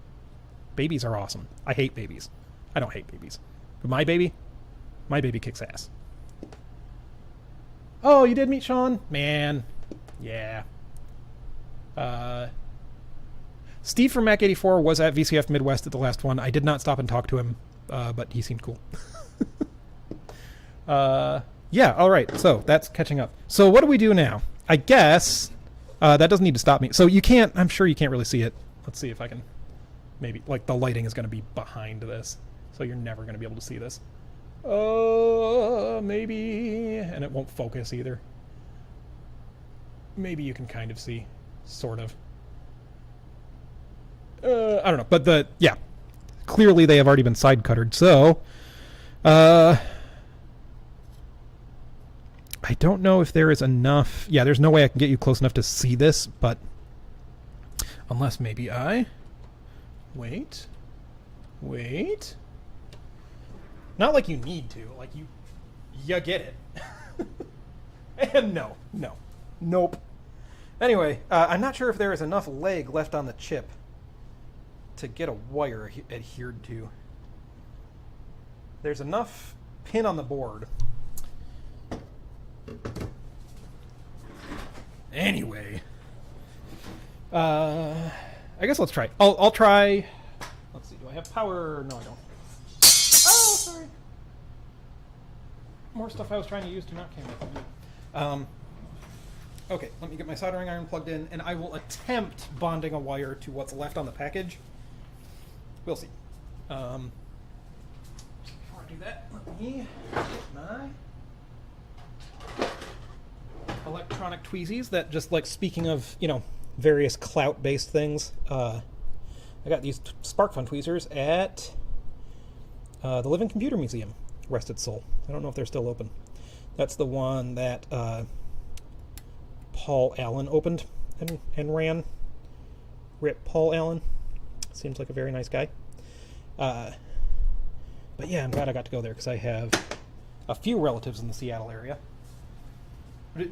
Speaker 2: Babies are awesome. I hate babies. I don't hate babies. But my baby kicks ass. Oh, you did meet Sean? Man. Yeah. Steve from Mac84 was at VCF Midwest at the last one. I did not stop and talk to him, but he seemed cool. Yeah, all right. So that's catching up. So what do we do now? I guess that doesn't need to stop me. So you can't, I'm sure you can't really see it. Let's see if I can maybe, like the lighting is going to be behind this. So you're never going to be able to see this. Maybe, and it won't focus either. Maybe you can kind of see, sort of. I don't know, but yeah, clearly they have already been side cuttered. So, I don't know if there is enough. Yeah, there's no way I can get you close enough to see this, but unless maybe I wait. Not like you need to, like you get it. And nope. Anyway, I'm not sure if there is enough leg left on the chip to get a wire adhered to. There's enough pin on the board. Anyway, I guess let's try. I'll try. Let's see. Do I have power? No, I don't. Oh, sorry. More stuff I was trying to use to not camera. Okay, let me get my soldering iron plugged in, and I will attempt bonding a wire to what's left on the package. We'll see. Before I do that, let me get my electronic tweezies that just, like, speaking of, various clout-based things, I got these SparkFun tweezers at the Living Computer Museum, rest its soul. I don't know if they're still open. That's the one that Paul Allen opened and ran. Rip Paul Allen. Seems like a very nice guy. But yeah, I'm glad I got to go there because I have a few relatives in the Seattle area.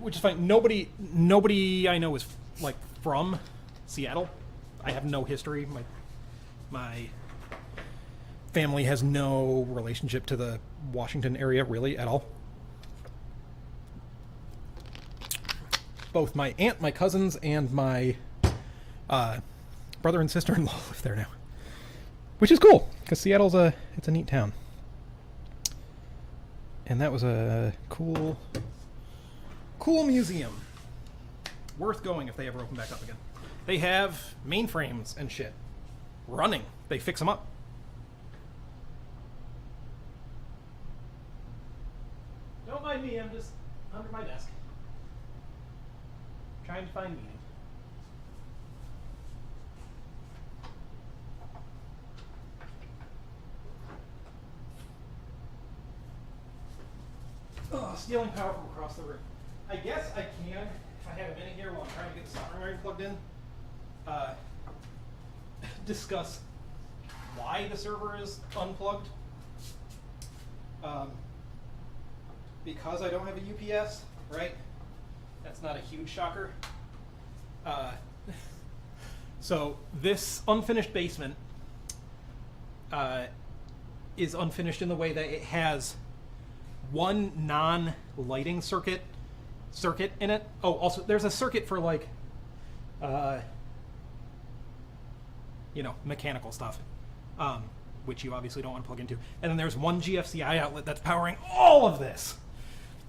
Speaker 2: Which is fine. Nobody I know is like from Seattle. I have no history. My family has no relationship to the Washington area really at all. Both my aunt, my cousins, and my brother and sister-in-law live there now, which is cool because Seattle's it's a neat town. And that was a cool museum. Worth going if they ever open back up again. They have mainframes and shit running. They fix them up. under my desk. Trying to find meaning. Oh, stealing power from across the room. I guess I can, if I have a minute here while I'm trying to get the soldering iron plugged in, discuss why the server is unplugged. Because I don't have a UPS, right? That's not a huge shocker. So this unfinished basement is unfinished in the way that it has one non-lighting circuit in it. Oh, also there's a circuit for like, mechanical stuff, which you obviously don't want to plug into. And then there's one GFCI outlet that's powering all of this,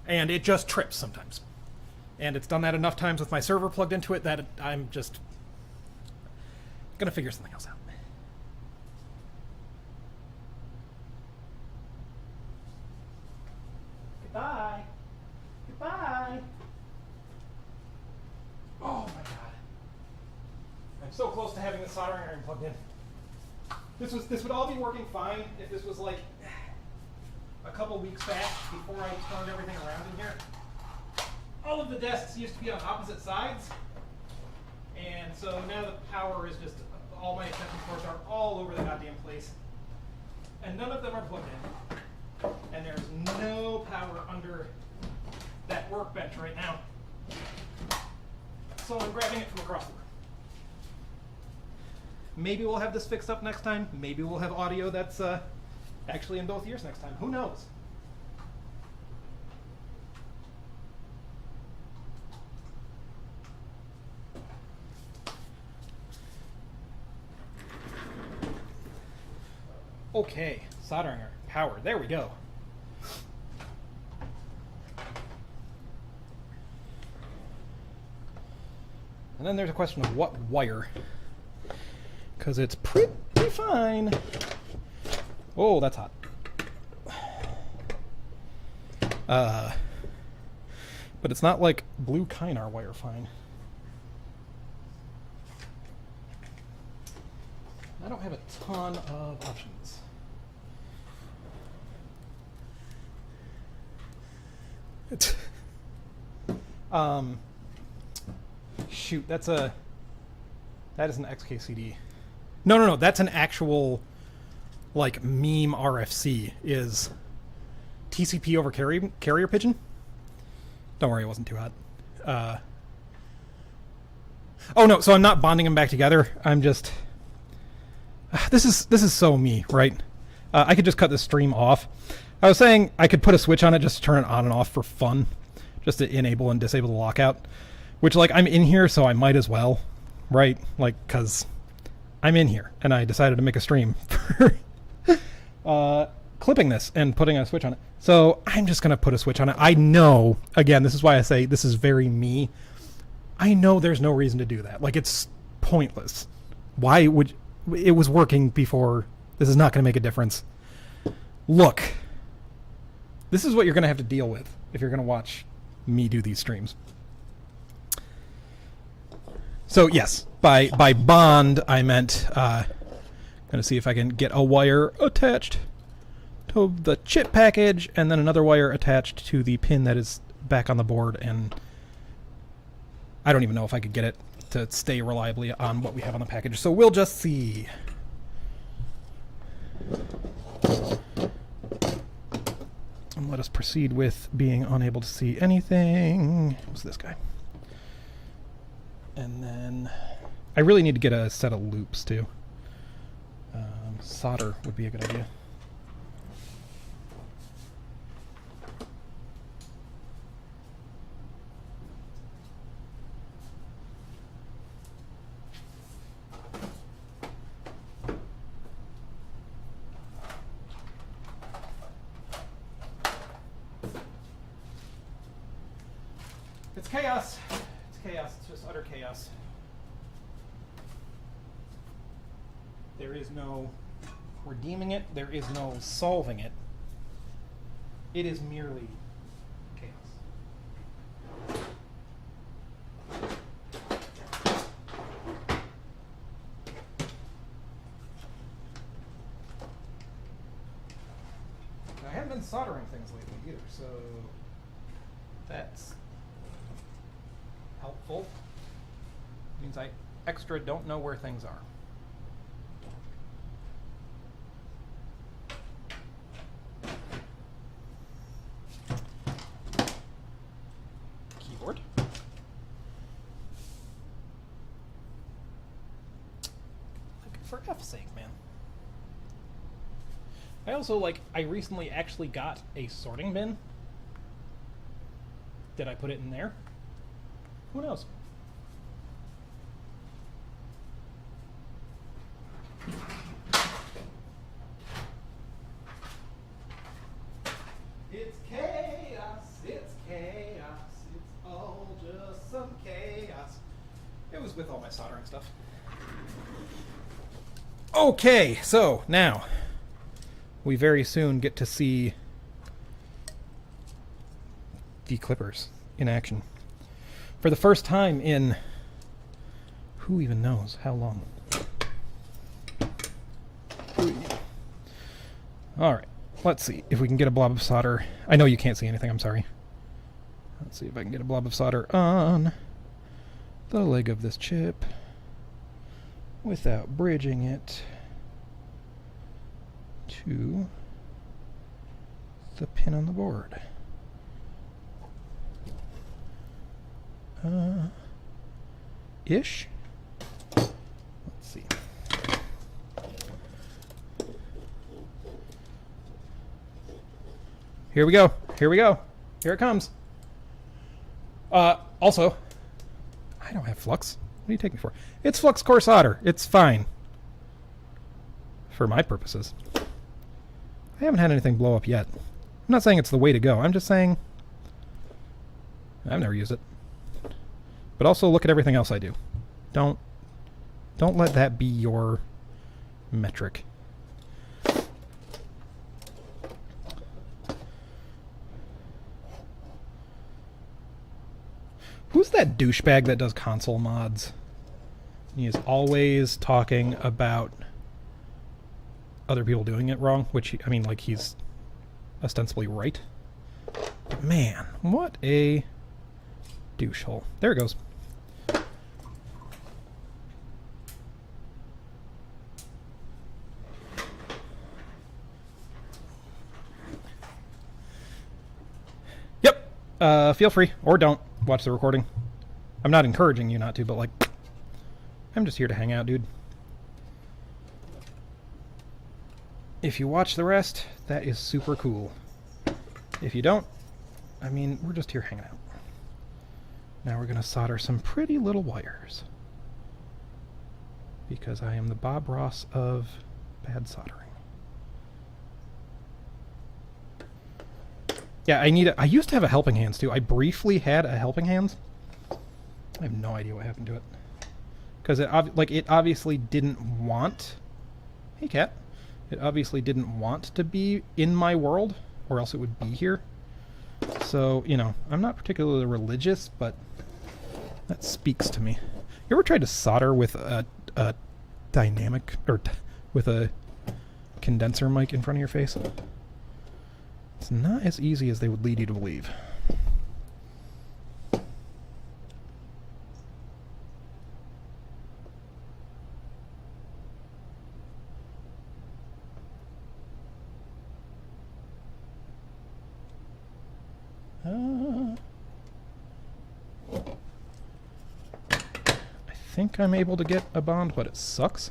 Speaker 2: and it just trips sometimes. And it's done that enough times with my server plugged into it that I'm just gonna figure something else out. Goodbye. Goodbye. Oh my god. I'm so close to having the soldering iron plugged in. This would all be working fine if this was like a couple weeks back before I turned everything around in here. All of the desks used to be on opposite sides, and so now the power is just, all my extension cords are all over the goddamn place, and none of them are plugged in, and there's no power under that workbench right now, so I'm grabbing it from across the room. Maybe we'll have this fixed up next time. Maybe we'll have audio that's actually in both ears next time. Who knows? Okay, soldering iron, power. There we go. And then there's a question of what wire, because it's pretty fine. Oh, that's hot. But it's not like blue Kynar wire fine. I don't have a ton of options. It's shoot, that is an XKCD. No, that's an actual like meme RFC is TCP over carrier pigeon. Don't worry, it wasn't too hot. Oh no, so I'm not bonding them back together. I'm just this is so me, right? I could just cut this stream off. I was saying I could put a switch on it just to turn it on and off for fun, just to enable and disable the lockout, which, like, I'm in here, so I might as well, right? Like, because I'm in here, and I decided to make a stream for clipping this and putting a switch on it. So I'm just going to put a switch on it. I know, again, this is why I say this is very me. I know there's no reason to do that. Like, it's pointless. Why would... It was working before. This is not going to make a difference. Look. This is what you're going to have to deal with if you're going to watch me do these streams. So, yes, by bond, I meant... going to see if I can get a wire attached to the chip package, and then another wire attached to the pin that is back on the board, and I don't even know if I could get it to stay reliably on what we have on the package. So we'll just see. And let us proceed with being unable to see anything. Who's this guy? And then I really need to get a set of loops too. Solder would be a good idea. It's chaos. It's chaos. It's just utter chaos. There is no redeeming it. There is no solving it. It is merely chaos. been soldering things lately either, so that's helpful. Means I extra don't know where things are. Keyboard. Like, for F's sake, man. I also, I recently actually got a sorting bin. Did I put it in there? Who knows? It's chaos, it's all just some chaos. It was with all my soldering stuff. Okay, so now we very soon get to see the clippers in action. For the first time in who even knows how long. Alright, let's see if we can get a blob of solder. I know you can't see anything, I'm sorry. Let's see if I can get a blob of solder on the leg of this chip without bridging it to the pin on the board. Ish. Let's see. Here we go. Here we go. Here it comes. Also, I don't have flux. What do you take me for? It's flux core solder. It's fine. For my purposes. I haven't had anything blow up yet. I'm not saying it's the way to go. I'm just saying I've never used it. But also look at everything else I do. Don't let that be your metric. Who's that douchebag that does console mods? He is always talking about other people doing it wrong, which, I mean, like, he's ostensibly right. But man, what a douche hole. There it goes. Yep. Feel free, or don't, watch the recording. I'm not encouraging you not to, but, like, I'm just here to hang out, dude. If you watch the rest, that is super cool. If you don't, I mean, we're just here hanging out. Now we're going to solder some pretty little wires. Because I am the Bob Ross of bad soldering. Yeah, I used to have a helping hands too. I briefly had a helping hands. I have no idea what happened to it. Because it obviously didn't want... Hey, cat. It obviously didn't want to be in my world, or else it would be here. So, you know, I'm not particularly religious, but that speaks to me. You ever tried to solder with a dynamic, or with a condenser mic in front of your face? It's not as easy as they would lead you to believe. I think I'm able to get a bond, but it sucks.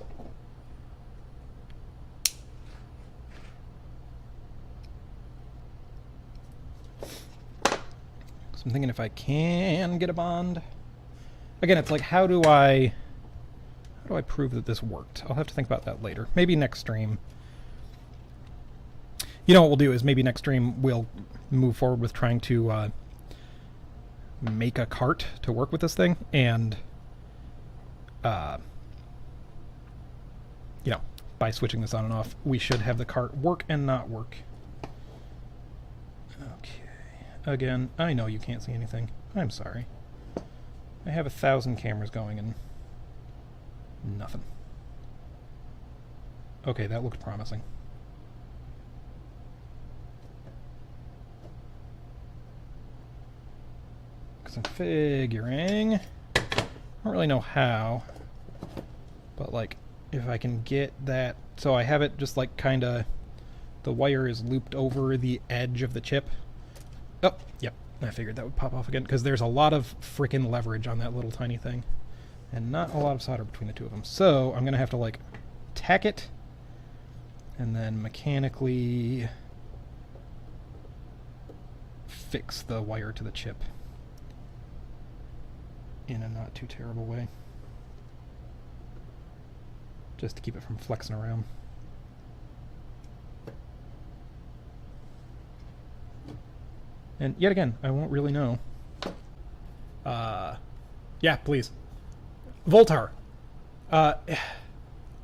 Speaker 2: So I'm thinking if I can get a bond. Again, it's like, how do I prove that this worked? I'll have to think about that later. Maybe next stream. You know what we'll do is maybe next stream we'll move forward with trying to make a cart to work with this thing, and you know, by switching this on and off, we should have the cart work and not work. Okay. Again, I know you can't see anything. I'm sorry. I have 1,000 cameras going and nothing. Okay, that looked promising. Because I'm figuring, I don't really know how, but like if I can get that, so I have it just like kind of, the wire is looped over the edge of the chip. Oh, yep, I figured that would pop off again because there's a lot of freaking leverage on that little tiny thing and not a lot of solder between the two of them. So I'm going to have to like tack it and then mechanically fix the wire to the chip in a not too terrible way, just to keep it from flexing around. And yet again, I won't really know. Yeah, please. Voltar.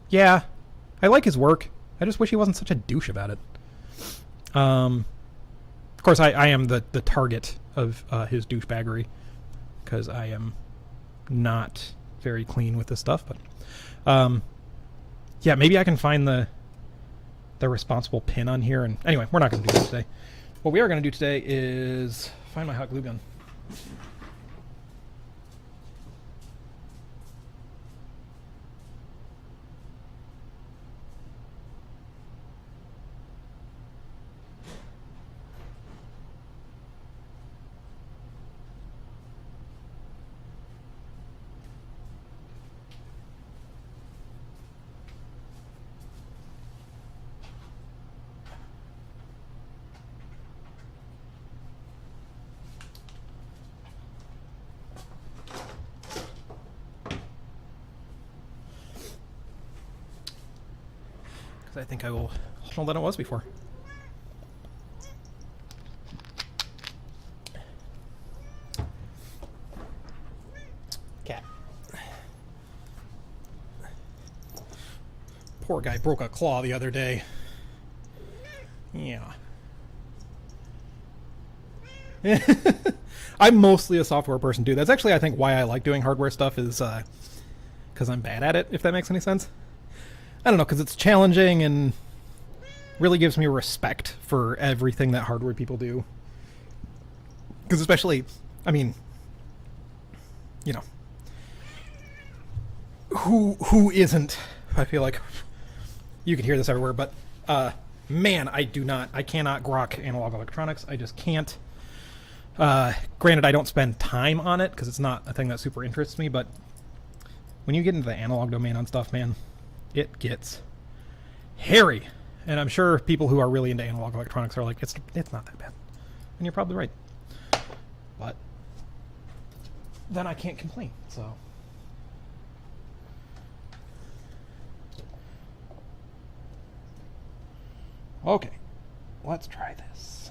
Speaker 2: Yeah, I like his work. I just wish he wasn't such a douche about it. Of course, I am the target of his douchebaggery, because I am not very clean with this stuff. But yeah, maybe I can find the responsible pin on here. And anyway, we're not going to do that today. What we are going to do today is find my hot glue gun. I think I will hold than it was before. Cat. Poor guy broke a claw the other day. Yeah. I'm mostly a software person too. That's actually, I think, why I like doing hardware stuff is because I'm bad at it, if that makes any sense. I don't know, because it's challenging and really gives me respect for everything that hardware people do. Because especially, I mean, you know, who isn't? I feel like you can hear this everywhere, but man, I cannot grok analog electronics. I just can't. Granted, I don't spend time on it because it's not a thing that super interests me, but when you get into the analog domain on stuff, man, it gets hairy. And I'm sure people who are really into analog electronics are like, it's not that bad. And you're probably right. But then I can't complain, so. Okay, let's try this.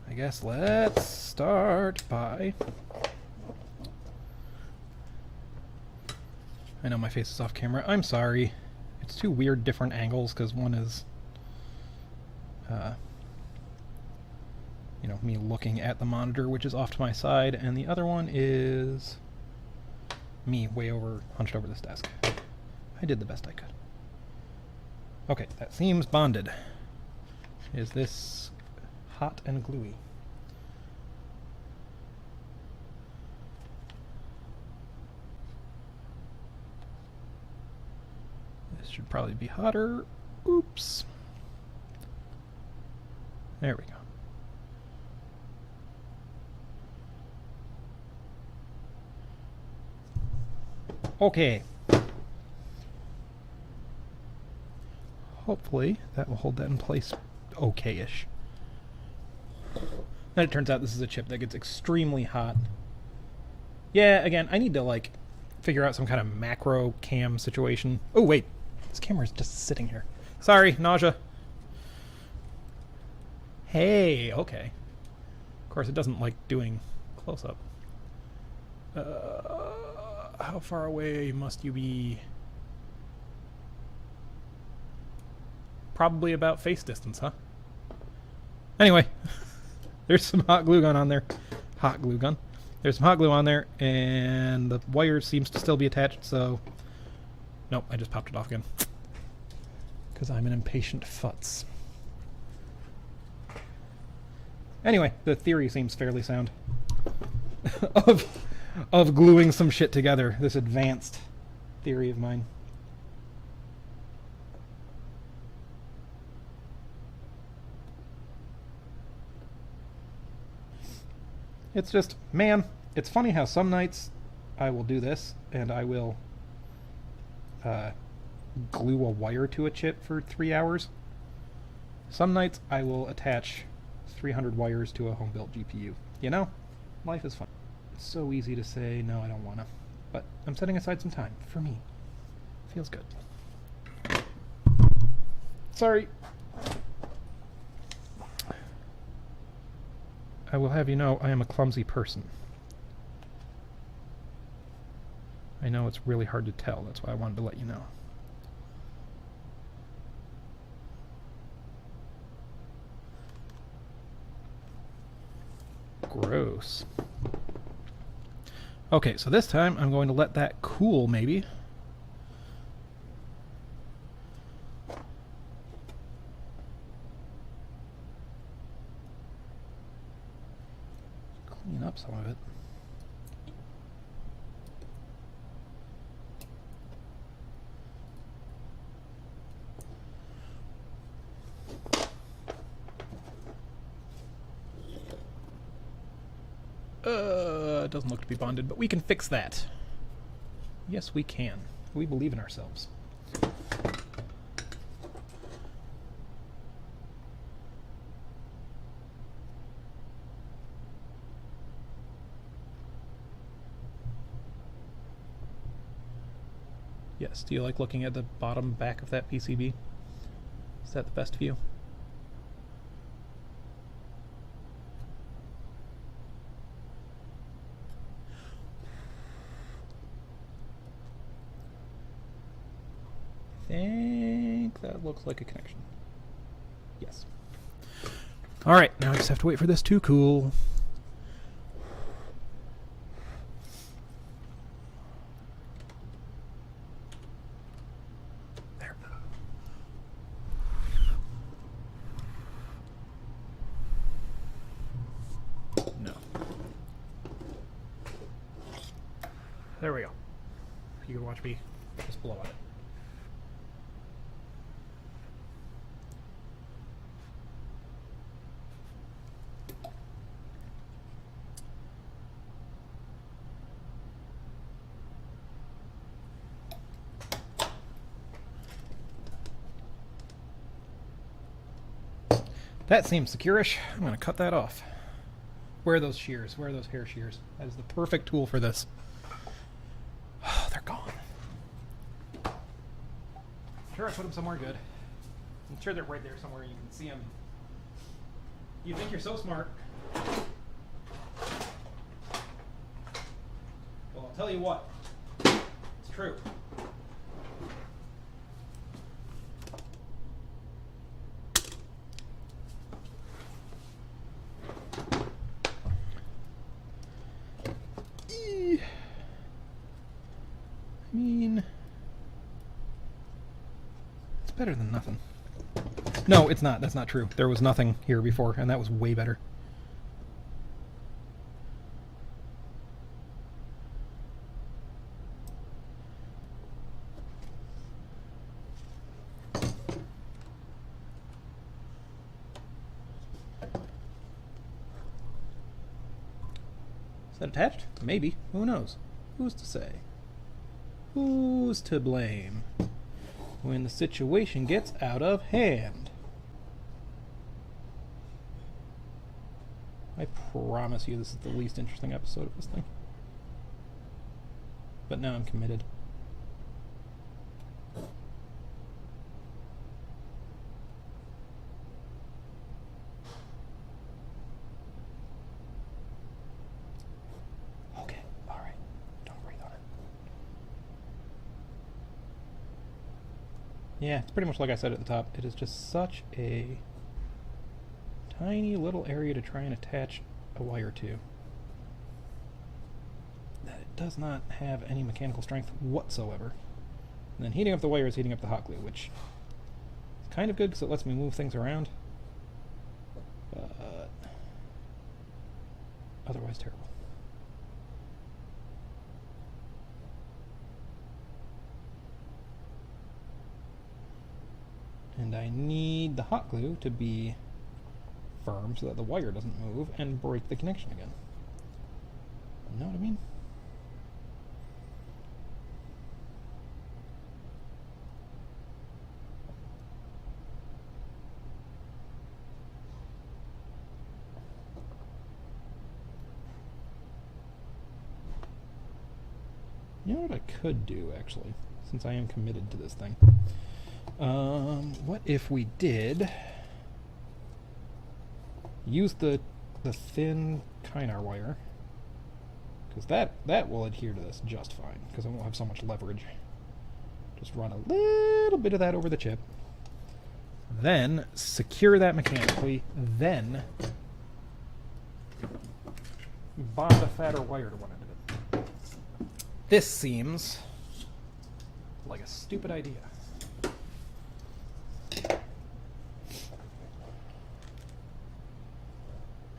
Speaker 2: I guess let's start by... I know my face is off camera. I'm sorry. It's two weird different angles because one is, you know, me looking at the monitor, which is off to my side, and the other one is me way over, hunched over this desk. I did the best I could. Okay, that seems bonded. Is this hot and gluey? This should probably be hotter. Oops. There we go. Okay. Hopefully that will hold that in place okay-ish. And it turns out this is a chip that gets extremely hot. Yeah, again, I need to like figure out some kind of macro cam situation. Oh wait, this camera is just sitting here. Sorry, nausea. Hey, okay. Of course, it doesn't like doing close-up. How far away must you be? Probably about face distance, huh? Anyway, there's some hot glue gun on there. Hot glue gun. There's some hot glue on there, and the wire seems to still be attached, so... Nope, I just popped it off again. Because I'm an impatient futz. Anyway, the theory seems fairly sound. of of gluing some shit together. This advanced theory of mine. It's just, man, it's funny how some nights I will do this and I will glue a wire to a chip for 3 hours. Some nights I will attach 300 wires to a home-built GPU. You know, life is fun. It's so easy to say, no, I don't want to. But I'm setting aside some time for me. Feels good. Sorry. I will have you know I am a clumsy person. I know it's really hard to tell, that's why I wanted to let you know. Gross. Okay, so this time I'm going to let that cool, maybe. Clean up some of it. It doesn't look to be bonded, but we can fix that. Yes, we can. We believe in ourselves. Yes, do you like looking at the bottom back of that PCB? Is that the best view? I think that looks like a connection. Yes. Alright, now I just have to wait for this to cool. There. No. There we go. You can watch me just blow on it. That seems secure-ish. I'm going to cut that off. Where are those shears? Where are those hair shears? That is the perfect tool for this. Oh, they're gone. Sure, I put them somewhere good. I'm sure they're right there somewhere. You can see them. You think you're so smart. Well, I'll tell you what. It's true. I mean, it's better than nothing. No, it's not. That's not true. There was nothing here before, and that was way better. Is that attached? Maybe. Who knows? Who's to say? Who's to blame when the situation gets out of hand? I promise you this is the least interesting episode of this thing. But now I'm committed. Okay, alright. Don't breathe on it. Yeah, it's pretty much like I said at the top. It is just such a tiny little area to try and attach a wire to that it does not have any mechanical strength whatsoever. And then heating up the wire is heating up the hot glue, which is kind of good because it lets me move things around, but otherwise terrible. And I need the hot glue to be firm so that the wire doesn't move and break the connection again. You know what I mean? You know what I could do, actually, since I am committed to this thing? What if we did use the thin Kynar wire, because that will adhere to this just fine, because I won't have so much leverage. Just run a little bit of that over the chip, then secure that mechanically, then bond a fatter wire to one end of it. This seems like a stupid idea.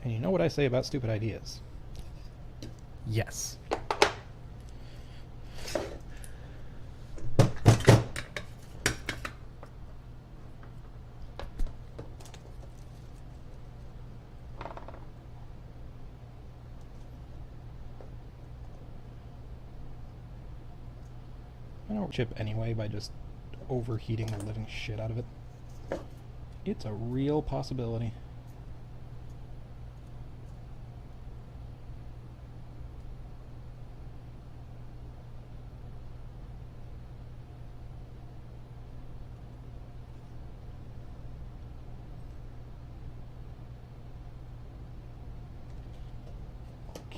Speaker 2: And you know what I say about stupid ideas? Yes. I don't chip anyway by just overheating the living shit out of it. It's a real possibility.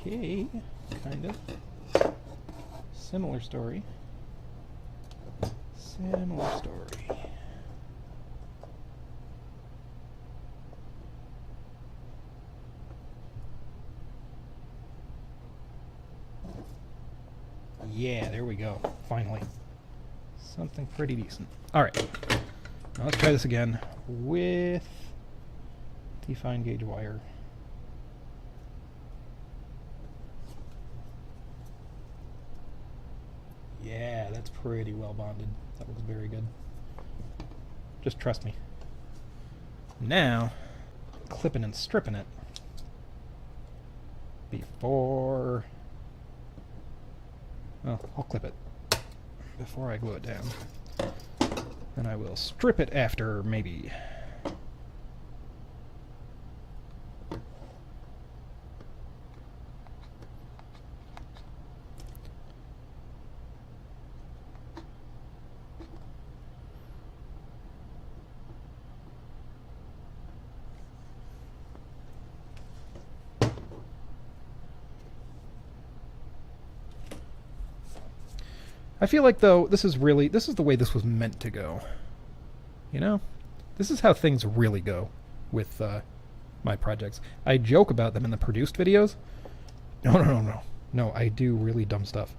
Speaker 2: Okay, kind of. Similar story. Similar story. Yeah, there we go. Finally. Something pretty decent. Alright. Now let's try this again with the fine gauge wire. Yeah, that's pretty well bonded. That looks very good. Just trust me. Now, clipping and stripping it before... Well, I'll clip it before I glue it down. Then I will strip it after, maybe. I feel like, though, this is the way this was meant to go. You know? This is how things really go with my projects. I joke about them in the produced videos. No. No, I do really dumb stuff.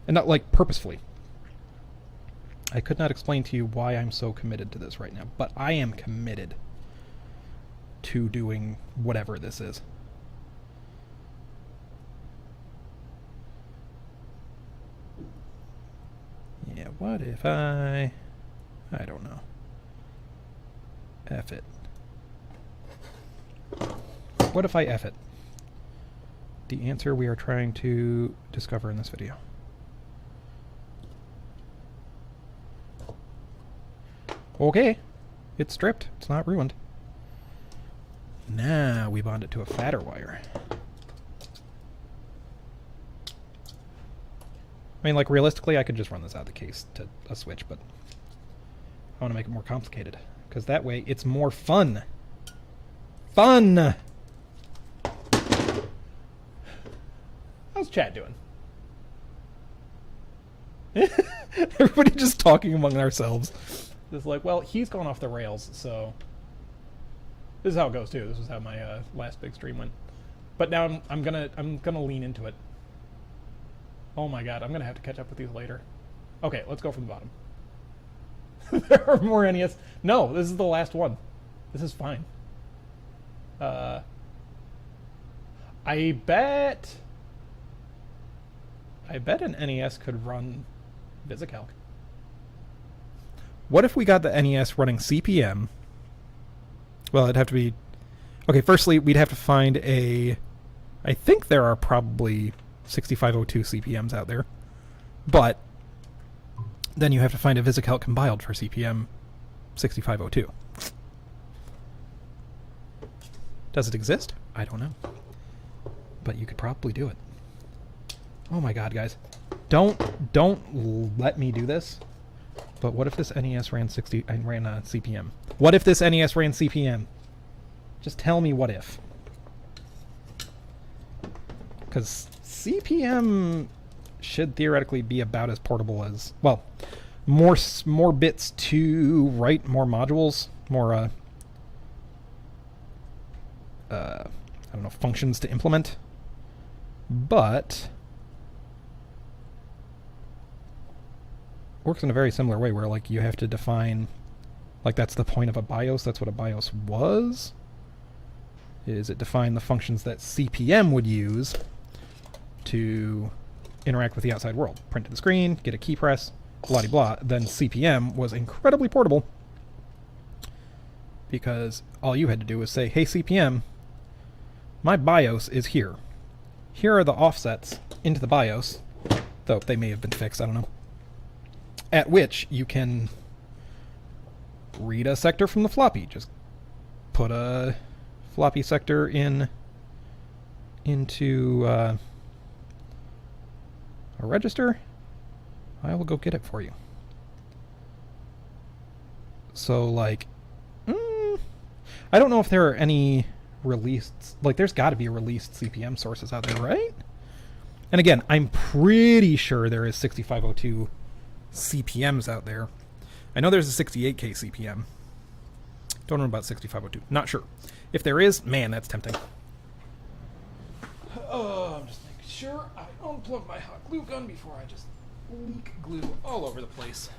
Speaker 2: And not, like, purposefully. I could not explain to you why I'm so committed to this right now, but I am committed to doing whatever this is. Yeah, what if I don't know. F it. What if I F it? The answer we are trying to discover in this video. Okay, it's stripped. It's not ruined. Now we bond it to a fatter wire. I mean, like, realistically, I could just run this out of the case to a switch, but I want to make it more complicated, because that way it's more fun. Fun! How's Chad doing? Everybody just talking among ourselves. Just like, well, he's gone off the rails, so... This is how it goes, too. This is how my last big stream went. But now I'm gonna lean into it. Oh my god, I'm gonna have to catch up with these later. Okay, let's go from the bottom. There are more NES. No, this is the last one. This is fine. I bet an NES could run VisiCalc. What if we got the NES running CPM? Well, it'd have to be... Okay, firstly, we'd have to find a... I think there are probably 6502 CPMs out there. But then you have to find a VisiCalc compiled for CPM 6502. Does it exist? I don't know. But you could probably do it. Oh my god, guys. Don't let me do this. But what if this NES ran CPM? What if this NES ran CPM? Just tell me what if. Because CPM should theoretically be about as portable as... Well, more bits to write, more modules, more... I don't know, functions to implement. But... works in a very similar way where, like, you have to define... Like, that's the point of a BIOS. That's what a BIOS was. Is it define the functions that CPM would use to interact with the outside world. Print to the screen, get a key press, blah-de-blah. Then CPM was incredibly portable because all you had to do was say, hey, CPM, my BIOS is here. Here are the offsets into the BIOS, though they may have been fixed, I don't know, at which you can read a sector from the floppy. Just put a floppy sector into a register. I will go get it for you. So, like, I don't know if there are any released... Like, there's got to be released CPM sources out there, right? And again, I'm pretty sure there is 6502 CPMs out there. I know there's a 68K CPM. Don't know about 6502. Not sure. If there is, man, that's tempting. I'm just making sure I unplug my hot glue gun before I just leak glue all over the place.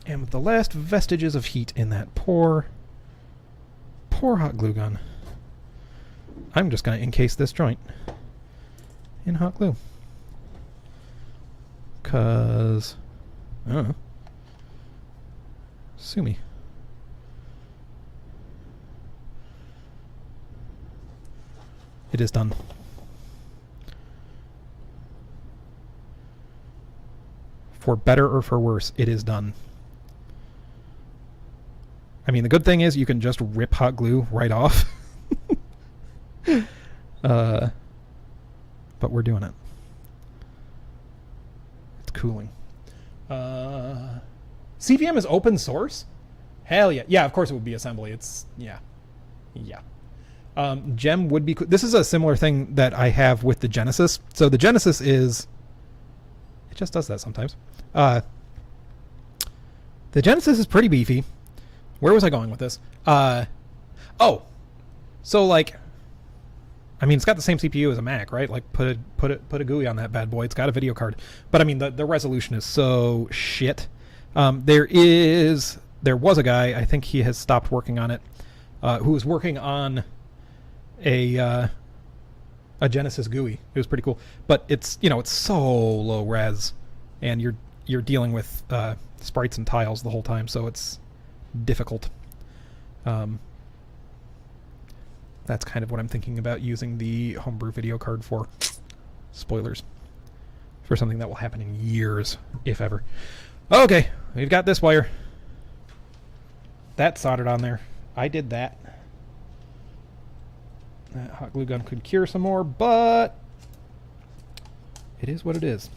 Speaker 2: And with the last vestiges of heat in that poor hot glue gun, I'm just going to encase this joint in hot glue. Because, I don't know. Sue me. It is done. For better or for worse, it is done. I mean, the good thing is you can just rip hot glue right off. But we're doing it. It's cooling. CPM is open source? Hell yeah. Yeah, of course it would be assembly. It's, yeah. Yeah. Gem would be cool. This is a similar thing that I have with the Genesis. So the Genesis is... It just does that sometimes. The Genesis is pretty beefy. Where was I going with this? Oh, so like, I mean, it's got the same CPU as a Mac, right? Like, put a GUI on that bad boy. It's got a video card, but I mean, the resolution is so shit. There was a guy, I think he has stopped working on it, who was working on a Genesis GUI. It was pretty cool, but it's, you know, it's so low res, and you're dealing with sprites and tiles the whole time, so it's difficult. That's kind of what I'm thinking about using the homebrew video card for. Spoilers. For something that will happen in years, if ever. Okay, we've got this wire. That's soldered on there. I did that. That hot glue gun could cure some more, but it is what it is.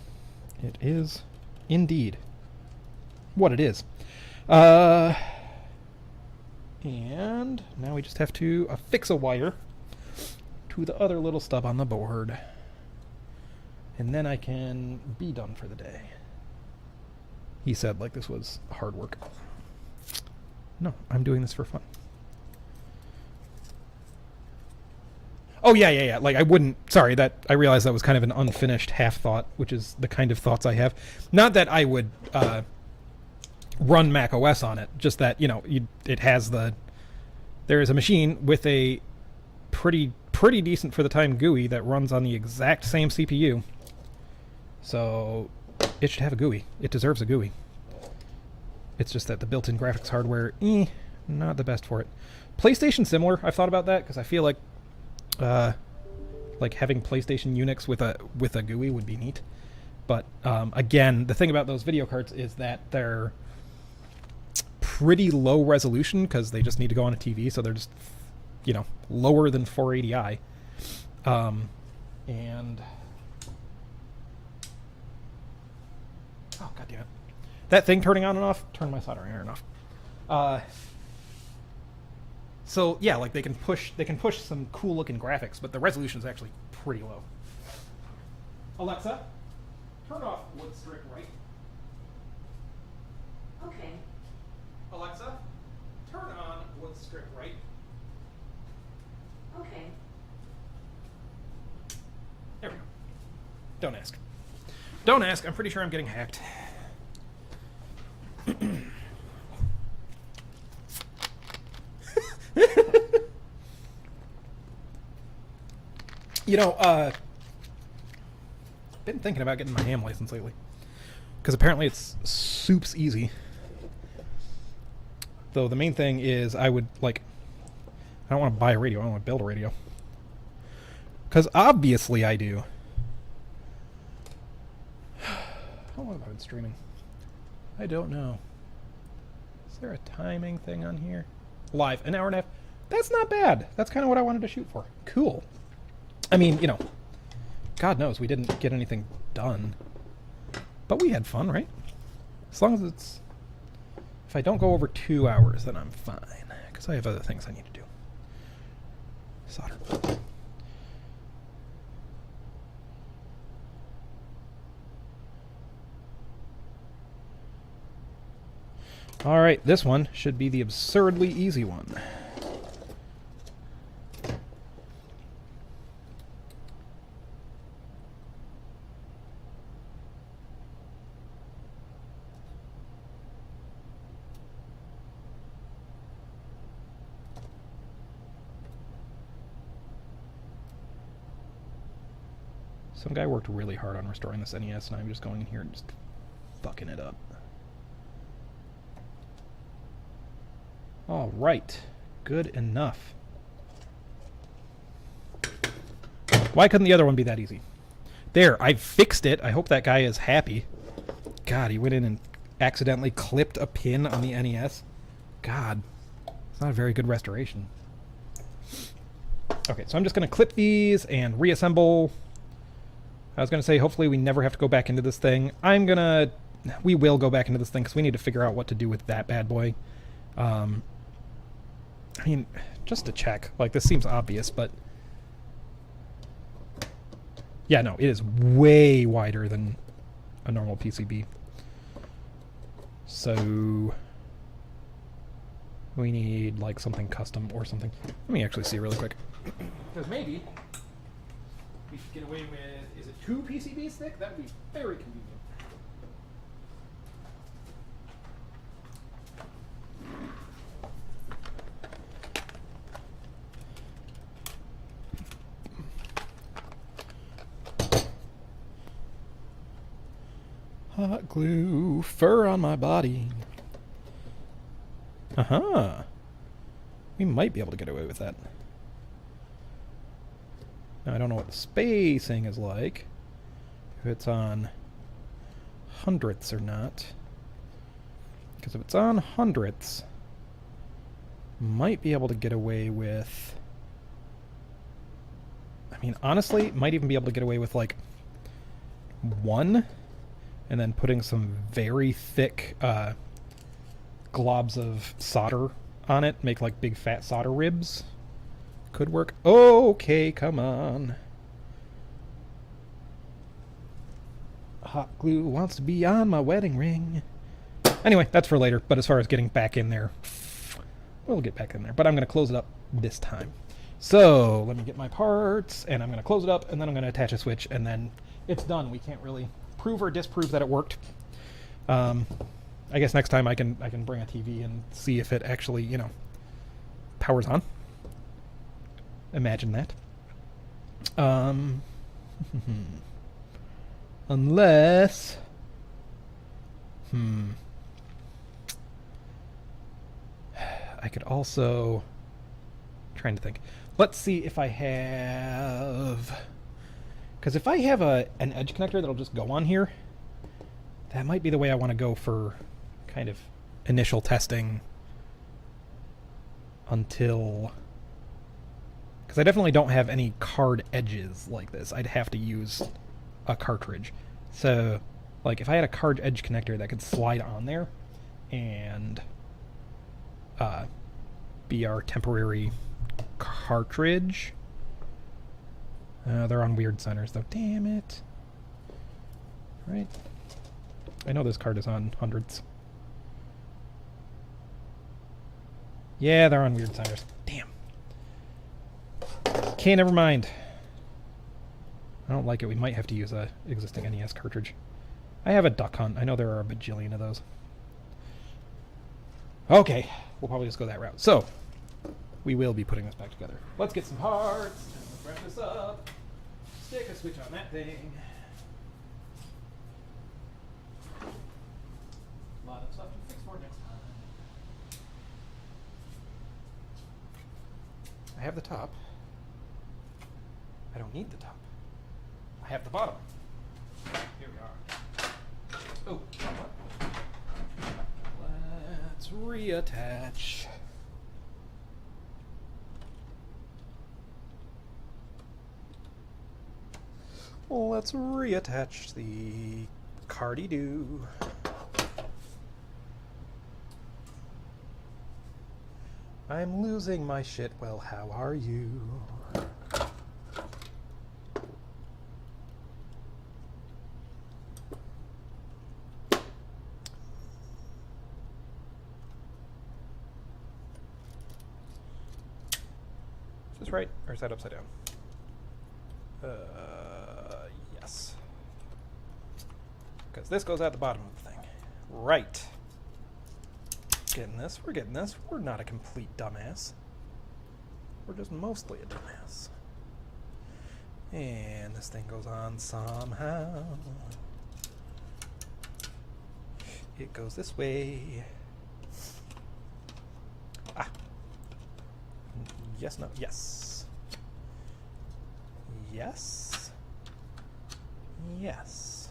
Speaker 2: It is indeed what it is. And now we just have to affix a wire to the other little stub on the board. And then I can be done for the day. He said like this was hard work. No, I'm doing this for fun. Oh, yeah. Like, I wouldn't... Sorry, that I realized that was kind of an unfinished half-thought, which is the kind of thoughts I have. Not that I would run Mac OS on it, just that, you know, it has the... There is a machine with a pretty decent for the time GUI that runs on the exact same CPU. So, it should have a GUI. It deserves a GUI. It's just that the built-in graphics hardware, not the best for it. PlayStation similar. I've thought about that because I feel like having PlayStation Unix with a GUI would be neat. But again, the thing about those video cards is that they're pretty low resolution because they just need to go on a TV, so they're just, lower than 480i. And oh god damn it, that thing turning on and off, turn my soldering iron off. So yeah, like they can push some cool looking graphics, but the resolution is actually pretty low. Alexa, turn off wood strip right.
Speaker 3: Okay.
Speaker 2: Alexa, turn on wood strip right.
Speaker 3: Okay.
Speaker 2: There we go. Don't ask. Don't ask. I'm pretty sure I'm getting hacked. Been thinking about getting my ham license lately. Because apparently it's soups easy. Though the main thing is I don't want to buy a radio, I want to build a radio. Because obviously I do. How long have I been streaming? I don't know. Is there a timing thing on here? Live, an hour and a half. That's not bad. That's kind of what I wanted to shoot for. Cool. I mean, God knows we didn't get anything done. But we had fun, right? As long as it's... If I don't go over 2 hours, then I'm fine. Because I have other things I need to do. Solder. Alright, this one should be the absurdly easy one. Some guy worked really hard on restoring this NES, and I'm just going in here and just fucking it up. All right, good enough. Why couldn't the other one be that easy? There, I fixed it. I hope that guy is happy. God, he went in and accidentally clipped a pin on the NES. God, it's not a very good restoration. Okay, so I'm just going to clip these and reassemble. I was going to say, hopefully we never have to go back into this thing. We will go back into this thing because we need to figure out what to do with that bad boy. I mean, just to check. Like, this seems obvious, but... Yeah, no, it is way wider than a normal PCB. So... we need, like, something custom or something. Let me actually see really quick. Because maybe we should get away with... Is it 2 PCBs thick? That would be very convenient. Hot glue, fur on my body. Uh-huh. We might be able to get away with that. Now, I don't know what the spacing is like. If it's on hundredths or not. Because if it's on hundredths, might be able to get away with... I mean, honestly, might even be able to get away with, like, 1... and then putting some very thick globs of solder on it. Make like big fat solder ribs. Could work. Oh, okay, come on. Hot glue wants to be on my wedding ring. Anyway, that's for later. But as far as getting back in there, we'll get back in there. But I'm going to close it up this time. So let me get my parts, and I'm going to close it up, and then I'm going to attach a switch, and then it's done. We can't really prove or disprove that it worked. I guess next time I can bring a TV and see if it actually, powers on. Imagine that. Unless... I could also... trying to think. Let's see if I have... because if I have an edge connector that'll just go on here, that might be the way I want to go for kind of initial testing until... because I definitely don't have any card edges like this. I'd have to use a cartridge. So, like, if I had a card edge connector that could slide on there and be our temporary cartridge. They're on weird centers, though. Damn it. Right. I know this card is on hundreds. Yeah, they're on weird centers. Damn. Okay, never mind. I don't like it. We might have to use a existing NES cartridge. I have a Duck Hunt. I know there are a bajillion of those. Okay, we'll probably just go that route. So, we will be putting this back together. Let's get some parts. Let's wrap this up. Stick a switch on that thing. A lot of stuff to fix for next time. I have the top. I don't need the top. I have the bottom. Here we are. Oh, let's reattach. Let's reattach the cardy-doo. I'm losing my shit. Well, how are you? Is this right, or is that upside down? Yes. Because this goes out the bottom of the thing. Right. Getting this. We're getting this. We're not a complete dumbass. We're just mostly a dumbass. And this thing goes on somehow. It goes this way. Ah. Yes, no, yes. Yes. Yes.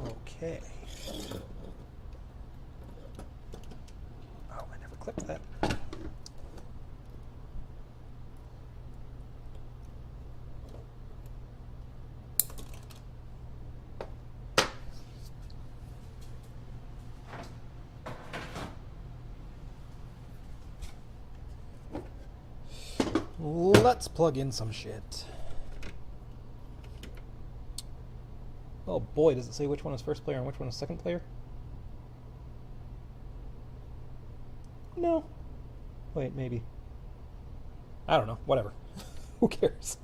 Speaker 2: Okay. Oh, I never clicked that. Let's plug in some shit. Oh boy, does it say which one is first player and which one is second player? No. Wait, maybe. I don't know. Whatever. Who cares?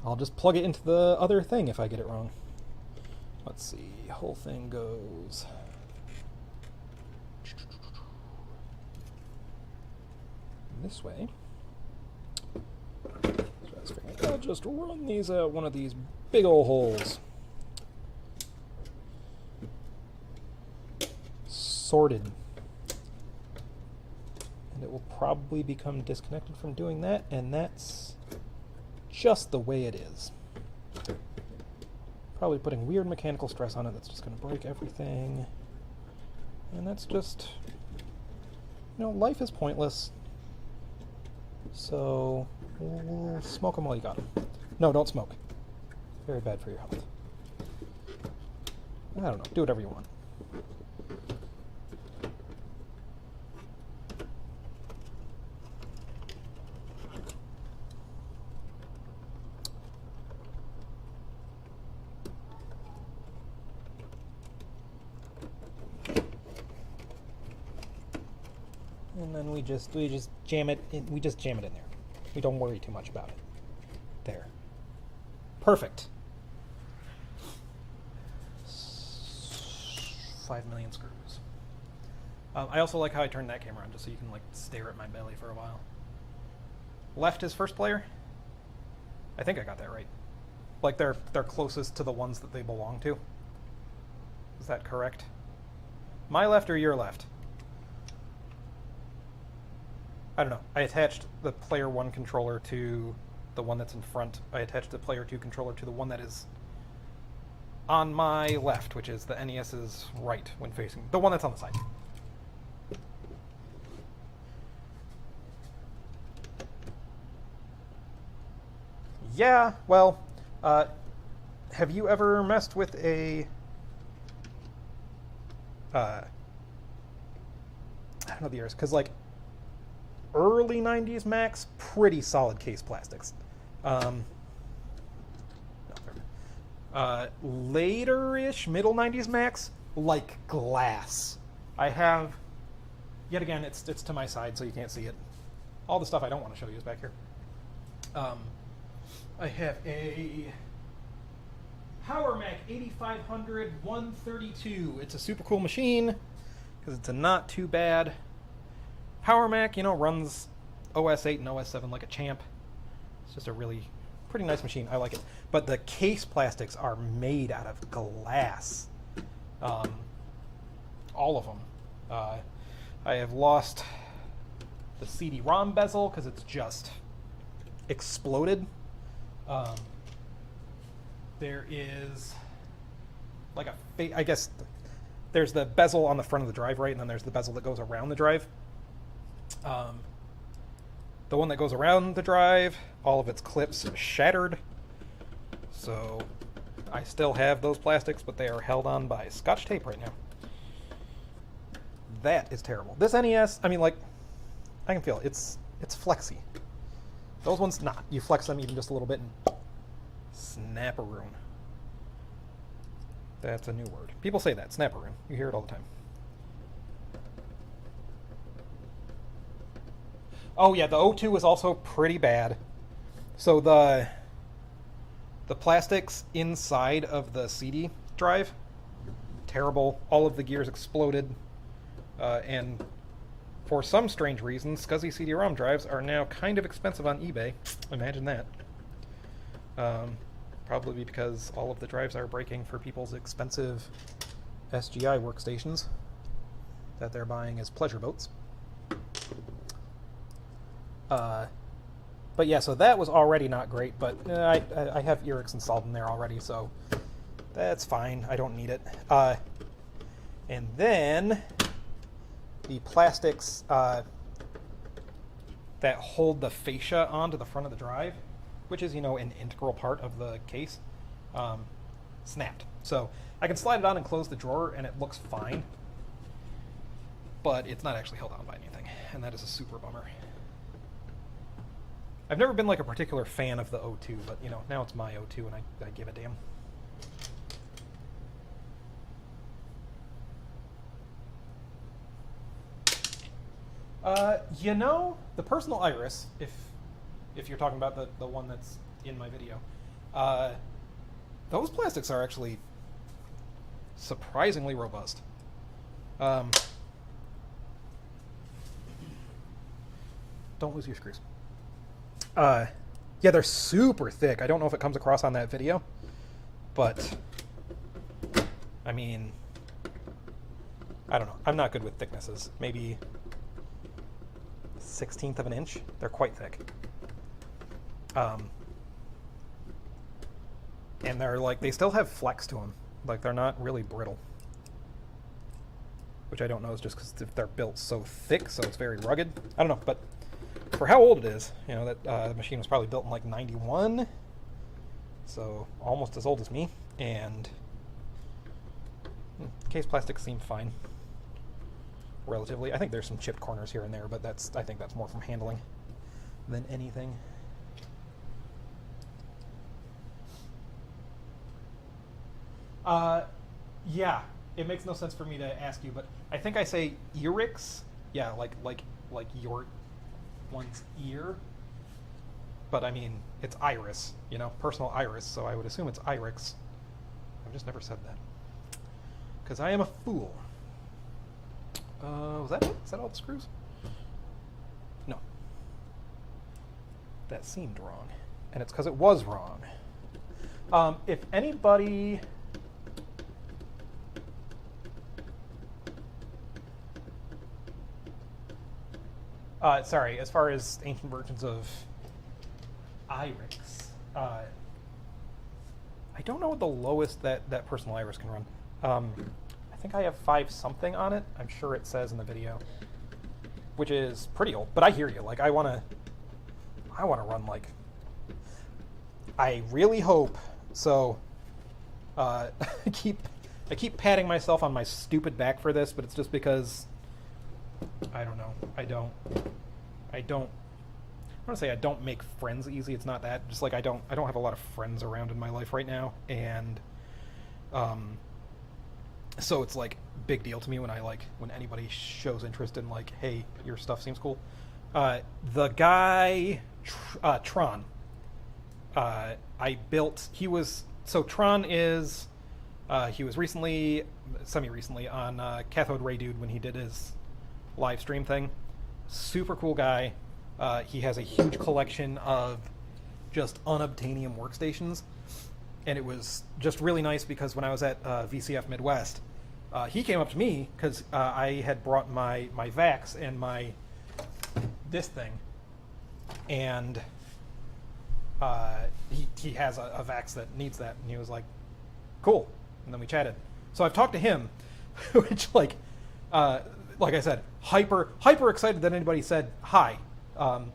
Speaker 2: I'll just plug it into the other thing if I get it wrong. Let's see. Whole thing goes... this way. So I'll just run these out one of these big old holes. Sorted. And it will probably become disconnected from doing that, and that's just the way it is. Probably putting weird mechanical stress on it that's just going to break everything. And that's just... you know, life is pointless. So, we'll smoke them while you got them. No, don't smoke. Very bad for your health. I don't know. Do whatever you want. And then we just jam it in, we just jam it in there. We don't worry too much about it. There. Perfect. 5 million screws. I also like how I turned that camera on, just so you can like stare at my belly for a while. Left is first player. I think I got that right. Like they're closest to the ones that they belong to. Is that correct? My left or your left? I don't know. I attached the player 1 controller to the one that's in front. I attached the player 2 controller to the one that is on my left, which is the NES's right when facing the one that's on the side. Yeah, well, have you ever messed with a I don't know the years, because like early 90s Macs, pretty solid case plastics. Later-ish, middle 90s Macs, like glass. I have, yet again, it's to my side so you can't see it. All the stuff I don't want to show you is back here. I have a Power Mac 8500 132. It's a super cool machine because it's a not too bad Power Mac. You know, runs OS 8 and OS 7 like a champ. It's just a really pretty nice machine. I like it. But the case plastics are made out of glass. All of them. I have lost the CD-ROM bezel because it's just exploded. There is like I guess there's the bezel on the front of the drive, right? And then there's the bezel that goes around the drive. The one that goes around the drive, all of its clips shattered. So I still have those plastics, but they are held on by Scotch tape right now. That is terrible. This NES, I mean, like, I can feel it. It's flexy. Those ones, not. You flex them even just a little bit and snap-a-roon. That's a new word. People say that, snap-a-roon. You hear it all the time. Oh yeah, the O2 is also pretty bad. So the plastics inside of the CD drive, terrible. All of the gears exploded. And for some strange reason, SCSI CD-ROM drives are now kind of expensive on eBay. Imagine that. Probably because all of the drives are breaking for people's expensive SGI workstations that they're buying as pleasure boats. But yeah, so that was already not great, but I have Eric's installed in there already, so that's fine. I don't need it. And then the plastics that hold the fascia onto the front of the drive, which is, you know, an integral part of the case, snapped. So I can slide it on and close the drawer, and it looks fine, but it's not actually held on by anything, and that is a super bummer. I've never been like a particular fan of the O2, but you know, now it's my O2 and I give a damn. You know, the personal iris, if you're talking about the one that's in my video, those plastics are actually surprisingly robust. Don't lose your screws. Yeah, they're super thick. I don't know if it comes across on that video, but I mean, I don't know. I'm not good with thicknesses. Maybe 1/16 of an inch. They're quite thick. And they're like, they still have flex to them. Like, they're not really brittle. Which I don't know is just because they're built so thick, so it's very rugged. I don't know, but for how old it is, you know, that the machine was probably built in like 91, so almost as old as me, and case plastics seem fine, relatively. I think there's some chipped corners here and there, but I think that's more from handling than anything. Yeah, it makes no sense for me to ask you, but I think I say Eric's. Yeah, like your one's ear. But I mean, it's iris, you know, personal iris, so I would assume it's Irix. I've just never said that. Because I am a fool. Was that it? Is that all the screws? No. That seemed wrong. And it's because it was wrong. If anybody... Sorry, as far as ancient versions of IRIX, I don't know what the lowest that personal iris can run. I think I have 5 something on it. I'm sure it says in the video, which is pretty old. But I hear you. Like I wanna run like. I really hope so. I keep patting myself on my stupid back for this, but it's just because I don't know. I don't want to say I don't make friends easy. It's not that. Just like I don't have a lot of friends around in my life right now, and so it's like big deal to me when anybody shows interest in like, hey, your stuff seems cool. The guy Tron, I built. Tron is he was semi-recently on Cathode Ray Dude when he did his live stream thing. Super cool guy. He has a huge collection of just unobtainium workstations, and it was just really nice because when I was at VCF Midwest, he came up to me because I had brought my VAX and this thing, and he has a VAX that needs that, and he was like, cool, and then we chatted. So I've talked to him, which like I said, hyper excited that anybody said hi.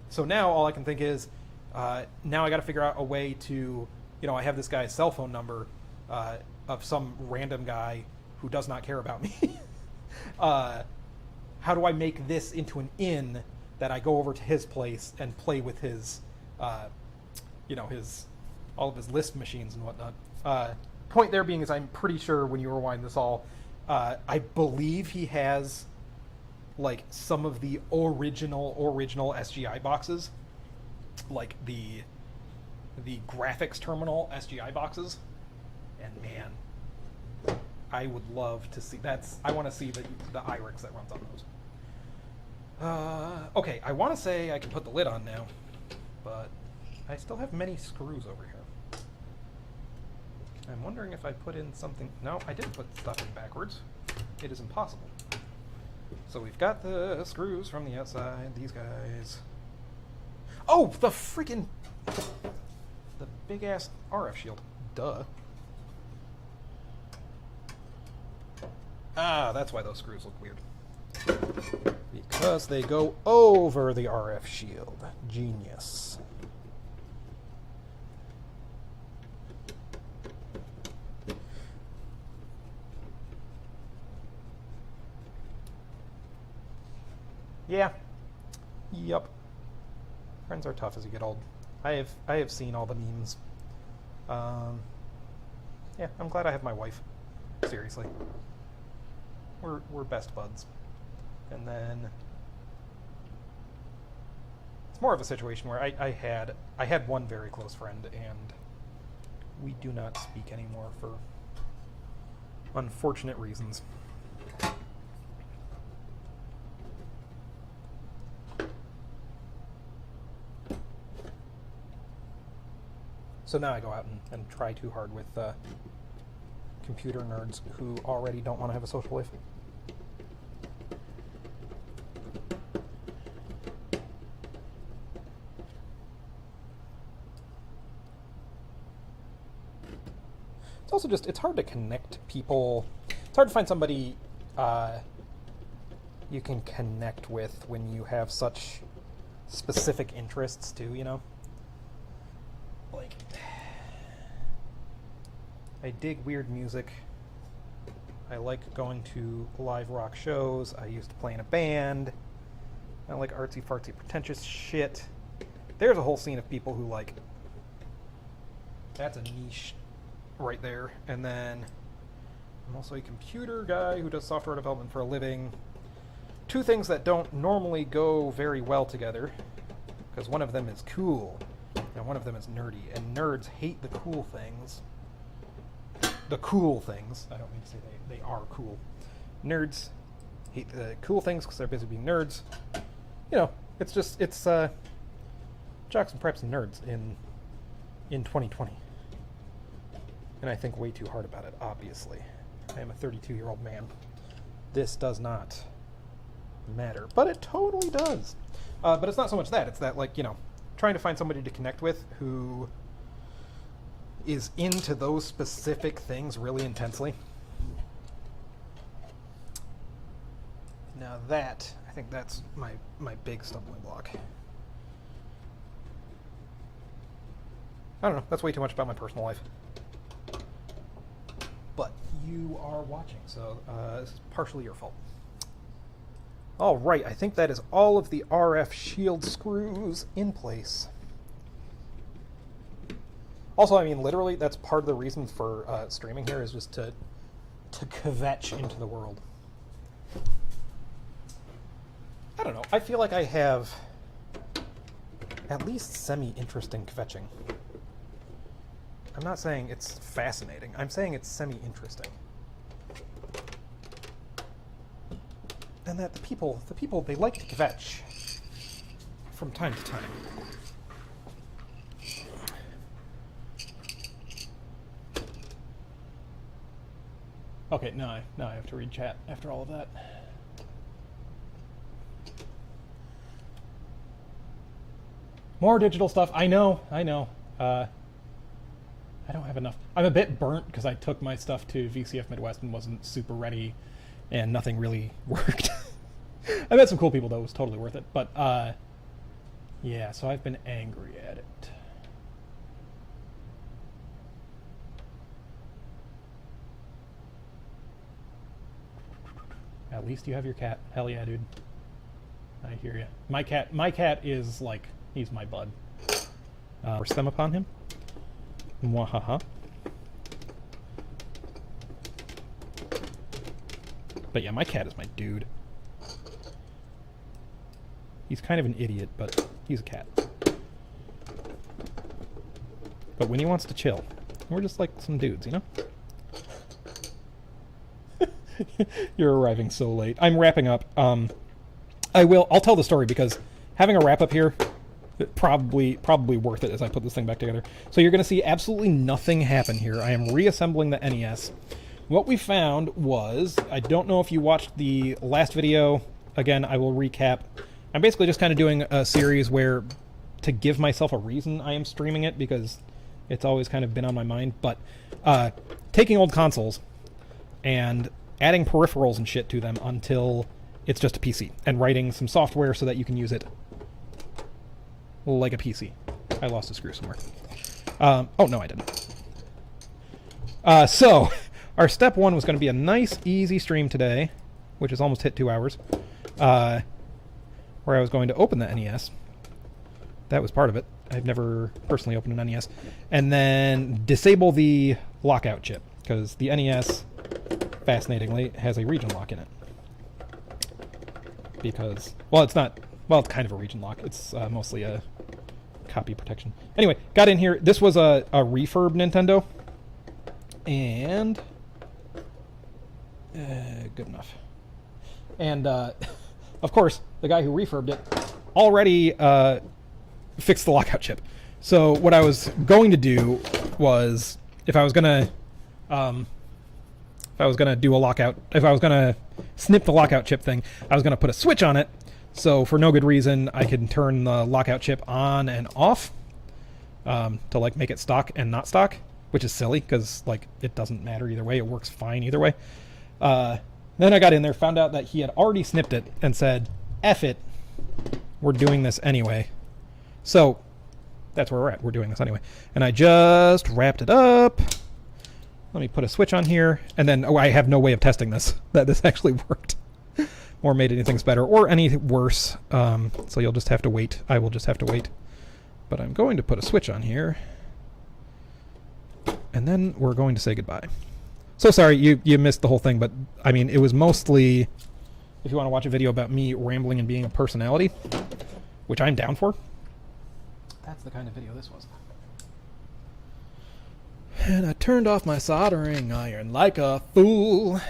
Speaker 2: So now all I can think is, now I got to figure out a way to, I have this guy's cell phone number of some random guy who does not care about me. How do I make this into an inn that I go over to his place and play with his, all of his Lisp machines and whatnot. Point there being is I'm pretty sure when you rewind this all, I believe he has like some of the original SGI boxes, like the graphics terminal SGI boxes, and man, I would love to see I want to see the IRIX that runs on those. Okay, I want to say I can put the lid on now, but I still have many screws over here. I'm wondering if I put in something. No, I didn't put stuff in backwards. It is impossible. So we've got the screws from the outside, these guys. Oh, the freaking... the big-ass RF shield. Duh. Ah, that's why those screws look weird. Because they go over the RF shield. Genius. Yeah. Yup. Friends are tough as you get old. I have seen all the memes. Yeah, I'm glad I have my wife. Seriously. We're best buds. And then it's more of a situation where I had one very close friend, and we do not speak anymore for unfortunate reasons. So now I go out and try too hard with computer nerds who already don't want to have a social life. It's also just, it's hard to connect people. It's hard to find somebody you can connect with when you have such specific interests too, Like, I dig weird music. I like going to live rock shows. I used to play in a band. I like artsy fartsy pretentious shit. There's a whole scene of people who like, that's a niche right there. And then I'm also a computer guy who does software development for a living. Two things that don't normally go very well together, because one of them is cool and one of them is nerdy, and nerds hate the cool things. The cool things. I don't mean to say they are cool. Nerds hate the cool things because they're busy being nerds. It's just, it's jocks and preps and nerds in 2020. And I think way too hard about it, obviously. I am a 32-year-old man. This does not matter. But it totally does. But it's not so much that. It's that, like, you know, trying to find somebody to connect with who is into those specific things really intensely. Now that, I think that's my big stumbling block. I don't know, that's way too much about my personal life. But you are watching, so this is partially your fault. All right, I think that is all of the RF shield screws in place. Also, I mean, literally, that's part of the reason for streaming here, is just to kvetch into the world. I don't know, I feel like I have at least semi-interesting kvetching. I'm not saying it's fascinating, I'm saying it's semi-interesting. And that the people, they like to kvetch from time to time. Okay, now I have to read chat after all of that. More digital stuff. I know. I don't have enough. I'm a bit burnt because I took my stuff to VCF Midwest and wasn't super ready, and nothing really worked. I met some cool people, though. It was totally worth it. But, yeah, so I've been angry at it. At least you have your cat. Hell yeah, dude. I hear you. My cat is like, he's my bud. Force them upon him. Mwahaha. But yeah, my cat is my dude. He's kind of an idiot, but he's a cat. But when he wants to chill, we're just like some dudes, you know? You're arriving so late. I'm wrapping up. I'll tell the story because having a wrap up here, probably worth it as I put this thing back together. So you're going to see absolutely nothing happen here. I am reassembling the NES. What we found was, I don't know if you watched the last video. Again, I will recap. I'm basically just kind of doing a series where, to give myself a reason I am streaming it, because it's always kind of been on my mind, but taking old consoles and adding peripherals and shit to them until it's just a PC, and writing some software so that you can use it like a PC. I lost a screw somewhere. Oh, no, I didn't. So, our step one was going to be a nice, easy stream today, which has almost hit 2 hours, where I was going to open the NES. That was part of it. I've never personally opened an NES. And then disable the lockout chip, because the NES, fascinatingly, has a region lock in it. Because, well, it's not, well, it's kind of a region lock. It's mostly a copy protection. Anyway, got in here. This was a refurb Nintendo. And good enough. And, of course, the guy who refurbed it already fixed the lockout chip. So what I was going to do was, if I was going to do a lockout, if I was going to snip the lockout chip thing, I was going to put a switch on it, so for no good reason I can turn the lockout chip on and off to like make it stock and not stock, which is silly because like it doesn't matter either way, it works fine either way. Then I got in there, found out that he had already snipped it and said, F it, we're doing this anyway. So that's where we're at, we're doing this anyway. And I just wrapped it up. Let me put a switch on here, and then, oh, I have no way of testing this, that this actually worked, or made anything better, or any worse, so you'll just have to wait. I will just have to wait. But I'm going to put a switch on here, and then we're going to say goodbye. So sorry, you missed the whole thing, but, I mean, it was mostly, if you want to watch a video about me rambling and being a personality, which I'm down for, that's the kind of video this was. And I turned off my soldering iron like a fool.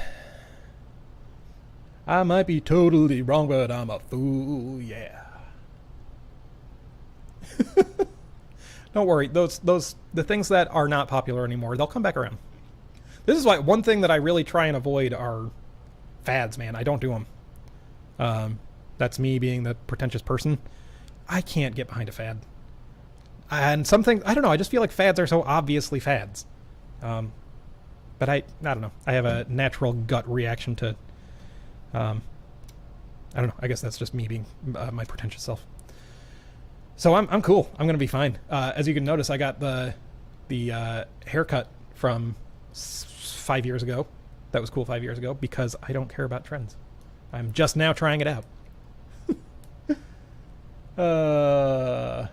Speaker 2: I might be totally wrong, but I'm a fool, yeah. Don't worry, the things that are not popular anymore, they'll come back around. This is why one thing that I really try and avoid are fads, man. I don't do them. That's me being the pretentious person. I can't get behind a fad. And some things, I don't know, I just feel like fads are so obviously fads. But I don't know. I have a natural gut reaction to, I don't know. I guess that's just me being my pretentious self. So I'm cool. I'm gonna be fine. As you can notice, I got the haircut from 5 years ago. That was cool 5 years ago because I don't care about trends. I'm just now trying it out. The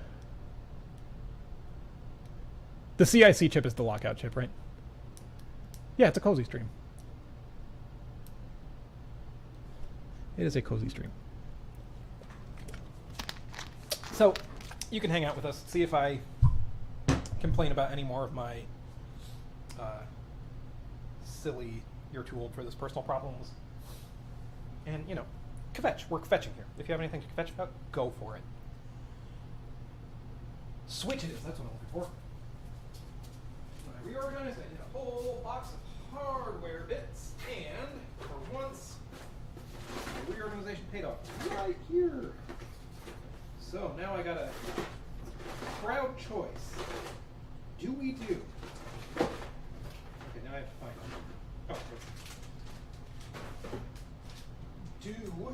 Speaker 2: CIC chip is the lockout chip, right? Yeah, it's a cozy stream. It is a cozy stream. So, you can hang out with us, see if I complain about any more of my silly, you're too old for this personal problems. And, you know, kvetch. We're kvetching here. If you have anything to kvetch about, go for it. Switches, that's what I'm looking for. When I reorganized, I did a whole box of hardware bits, and for once, the reorganization paid off right here. So now I got a crowd choice. Do we do? Okay, now I have to find it. Oh, do we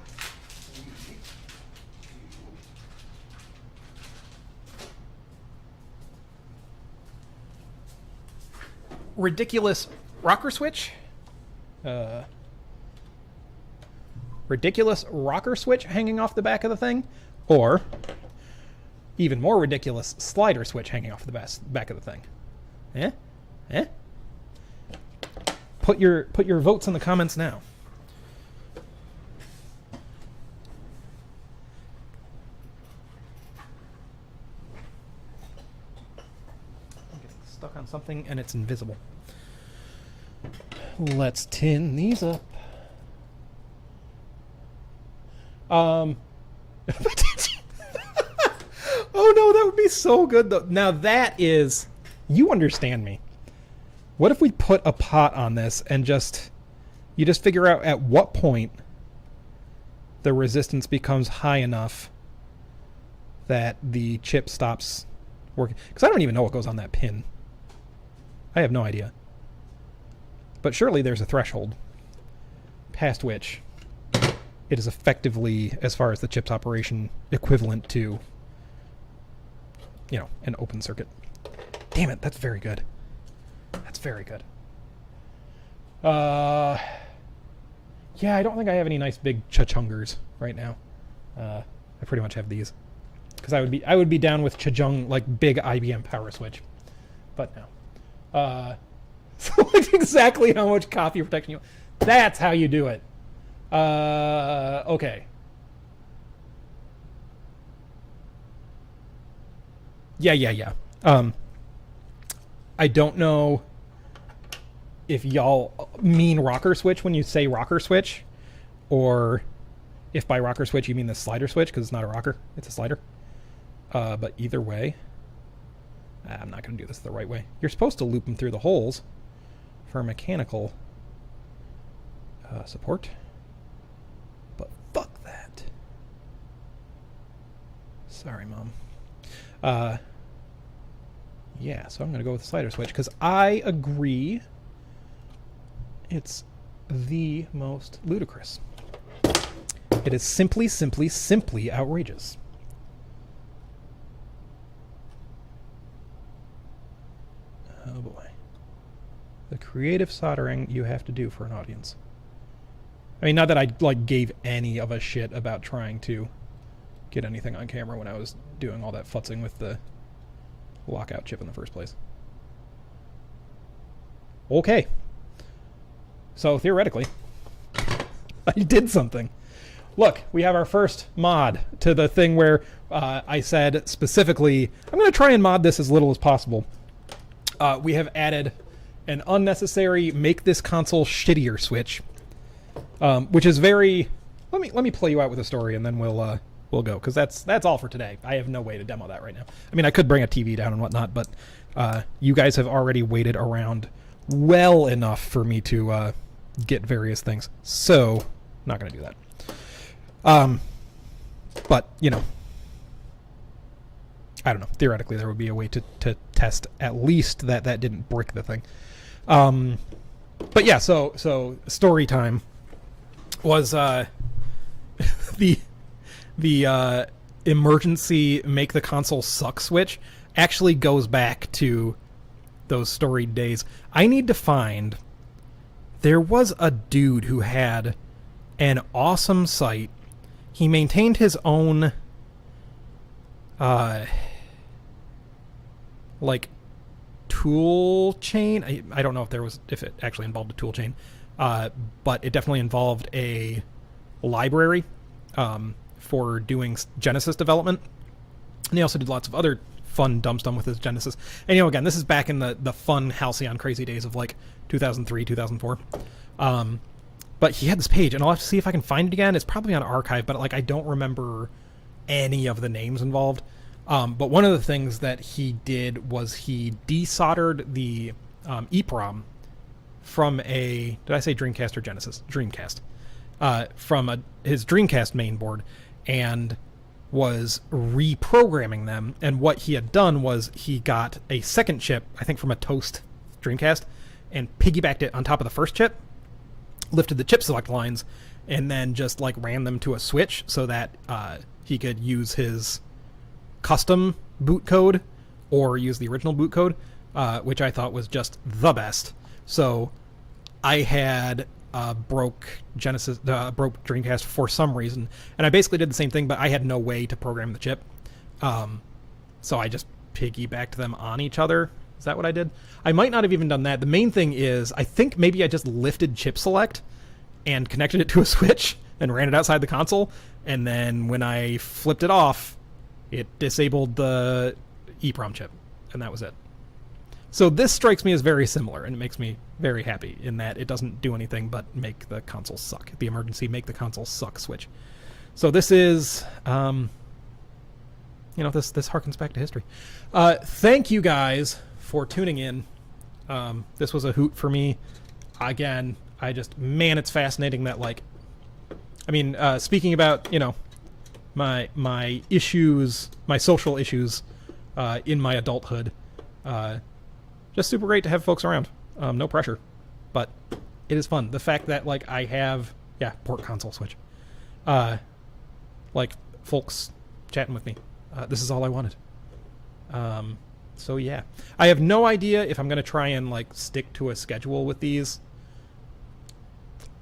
Speaker 2: ridiculous rocker switch? Ridiculous rocker switch hanging off the back of the thing? Or even more ridiculous slider switch hanging off the back of the thing? Eh? Eh? Put your votes in the comments now. I'm getting stuck on something and it's invisible. Let's tin these up. Oh no, that would be so good though. Now that is, you understand me. What if we put a pot on this and you just figure out at what point the resistance becomes high enough that the chip stops working? Because I don't even know what goes on that pin. I have no idea. But surely there's a threshold past which it is effectively, as far as the chip's operation, equivalent to, you know, an open circuit. Damn it, that's very good. That's very good. Yeah, I don't think I have any nice big cha-chungers right now. I pretty much have these. Because I would be down with cha-chung, like big IBM power switch. But no. So like exactly how much copy protection you... That's how you do it. Okay. Yeah. I don't know if y'all mean rocker switch when you say rocker switch, or if by rocker switch you mean the slider switch, because it's not a rocker, it's a slider. But either way, I'm not going to do this the right way. You're supposed to loop them through the holes for mechanical support. But fuck that. Sorry, Mom. Yeah, so I'm going to go with the slider switch, because I agree it's the most ludicrous. It is simply outrageous. Oh boy. The creative soldering you have to do for an audience. I mean, not that I like gave any of a shit about trying to get anything on camera when I was doing all that futzing with the lockout chip in the first place. Okay. So theoretically, I did something. Look, we have our first mod to the thing where I said specifically, I'm going to try and mod this as little as possible. We have added an unnecessary make this console shittier switch, which is very... Let me play you out with a story and then we'll go, because that's all for today. I have no way to demo that right now. I mean, I could bring a TV down and whatnot, but you guys have already waited around well enough for me to get various things. So, not going to do that. But, you know, I don't know. Theoretically, there would be a way to test at least that didn't brick the thing. But yeah, so story time was the emergency make the console suck switch actually goes back to those storied days. I need to find... There was a dude who had an awesome site. He maintained his own like tool chain. I don't know if it actually involved a tool chain, but it definitely involved a library for doing Genesis development. And he also did lots of other fun dumb stuff with his Genesis. And, you know, again, this is back in the fun Halcyon crazy days of like 2003, 2004. But he had this page, and I'll have to see if I can find it again. It's probably on archive, but like I don't remember any of the names involved. But one of the things that he did was he desoldered the EEPROM from a... Did I say Dreamcast or Genesis? Dreamcast. From his Dreamcast main board, and was reprogramming them. And what he had done was he got a second chip, I think from a Toast Dreamcast, and piggybacked it on top of the first chip, lifted the chip select lines, and then just like ran them to a switch so that he could use his custom boot code or use the original boot code, which I thought was just the best. So I had broke Dreamcast for some reason, and I basically did the same thing, but I had no way to program the chip. So I just piggybacked them on each other. Is that what I did? I might not have even done that. The main thing is, I think maybe I just lifted chip select and connected it to a switch and ran it outside the console, and then when I flipped it off, it disabled the EEPROM chip, and that was it. So this strikes me as very similar, and it makes me very happy in that it doesn't do anything but make the console suck. The emergency make the console suck switch. So this is, you know, this harkens back to history. Thank you guys for tuning in. This was a hoot for me. Again, it's fascinating that, like, I mean, speaking about, you know, my issues, my social issues in my adulthood, just super great to have folks around. No pressure, but it is fun. The fact that, like, I have, port console switch, like, folks chatting with me. This is all I wanted. So yeah, I have no idea if I'm going to try and like stick to a schedule with these.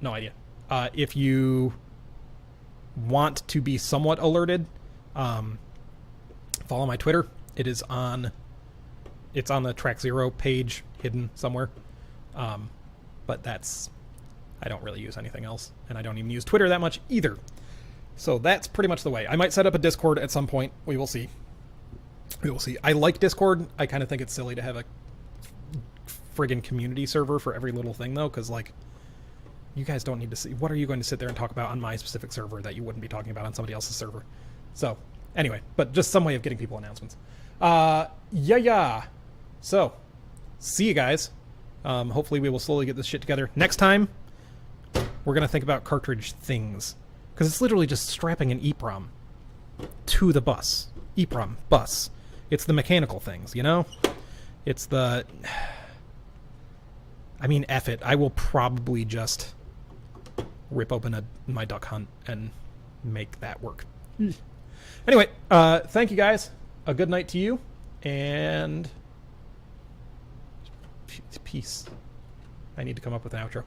Speaker 2: No idea. If you want to be somewhat alerted, follow my Twitter. It's on the Track Zero page, hidden somewhere. But I don't really use anything else, and I don't even use Twitter that much either. So that's pretty much the way. I might set up a Discord at some point. We will see. I like Discord. I kind of think it's silly to have a friggin' community server for every little thing, though, because, like, you guys don't need to see... What are you going to sit there and talk about on my specific server that you wouldn't be talking about on somebody else's server? So, anyway, but just some way of getting people announcements. So, see you guys. Hopefully we will slowly get this shit together. Next time, we're going to think about cartridge things. Because it's literally just strapping an EEPROM to the bus. EEPROM bus. It's the mechanical things, you know? It's the... I mean, F it. I will probably just rip open my Duck Hunt and make that work. Anyway, thank you guys. A good night to you. And... peace. I need to come up with an outro. Okay.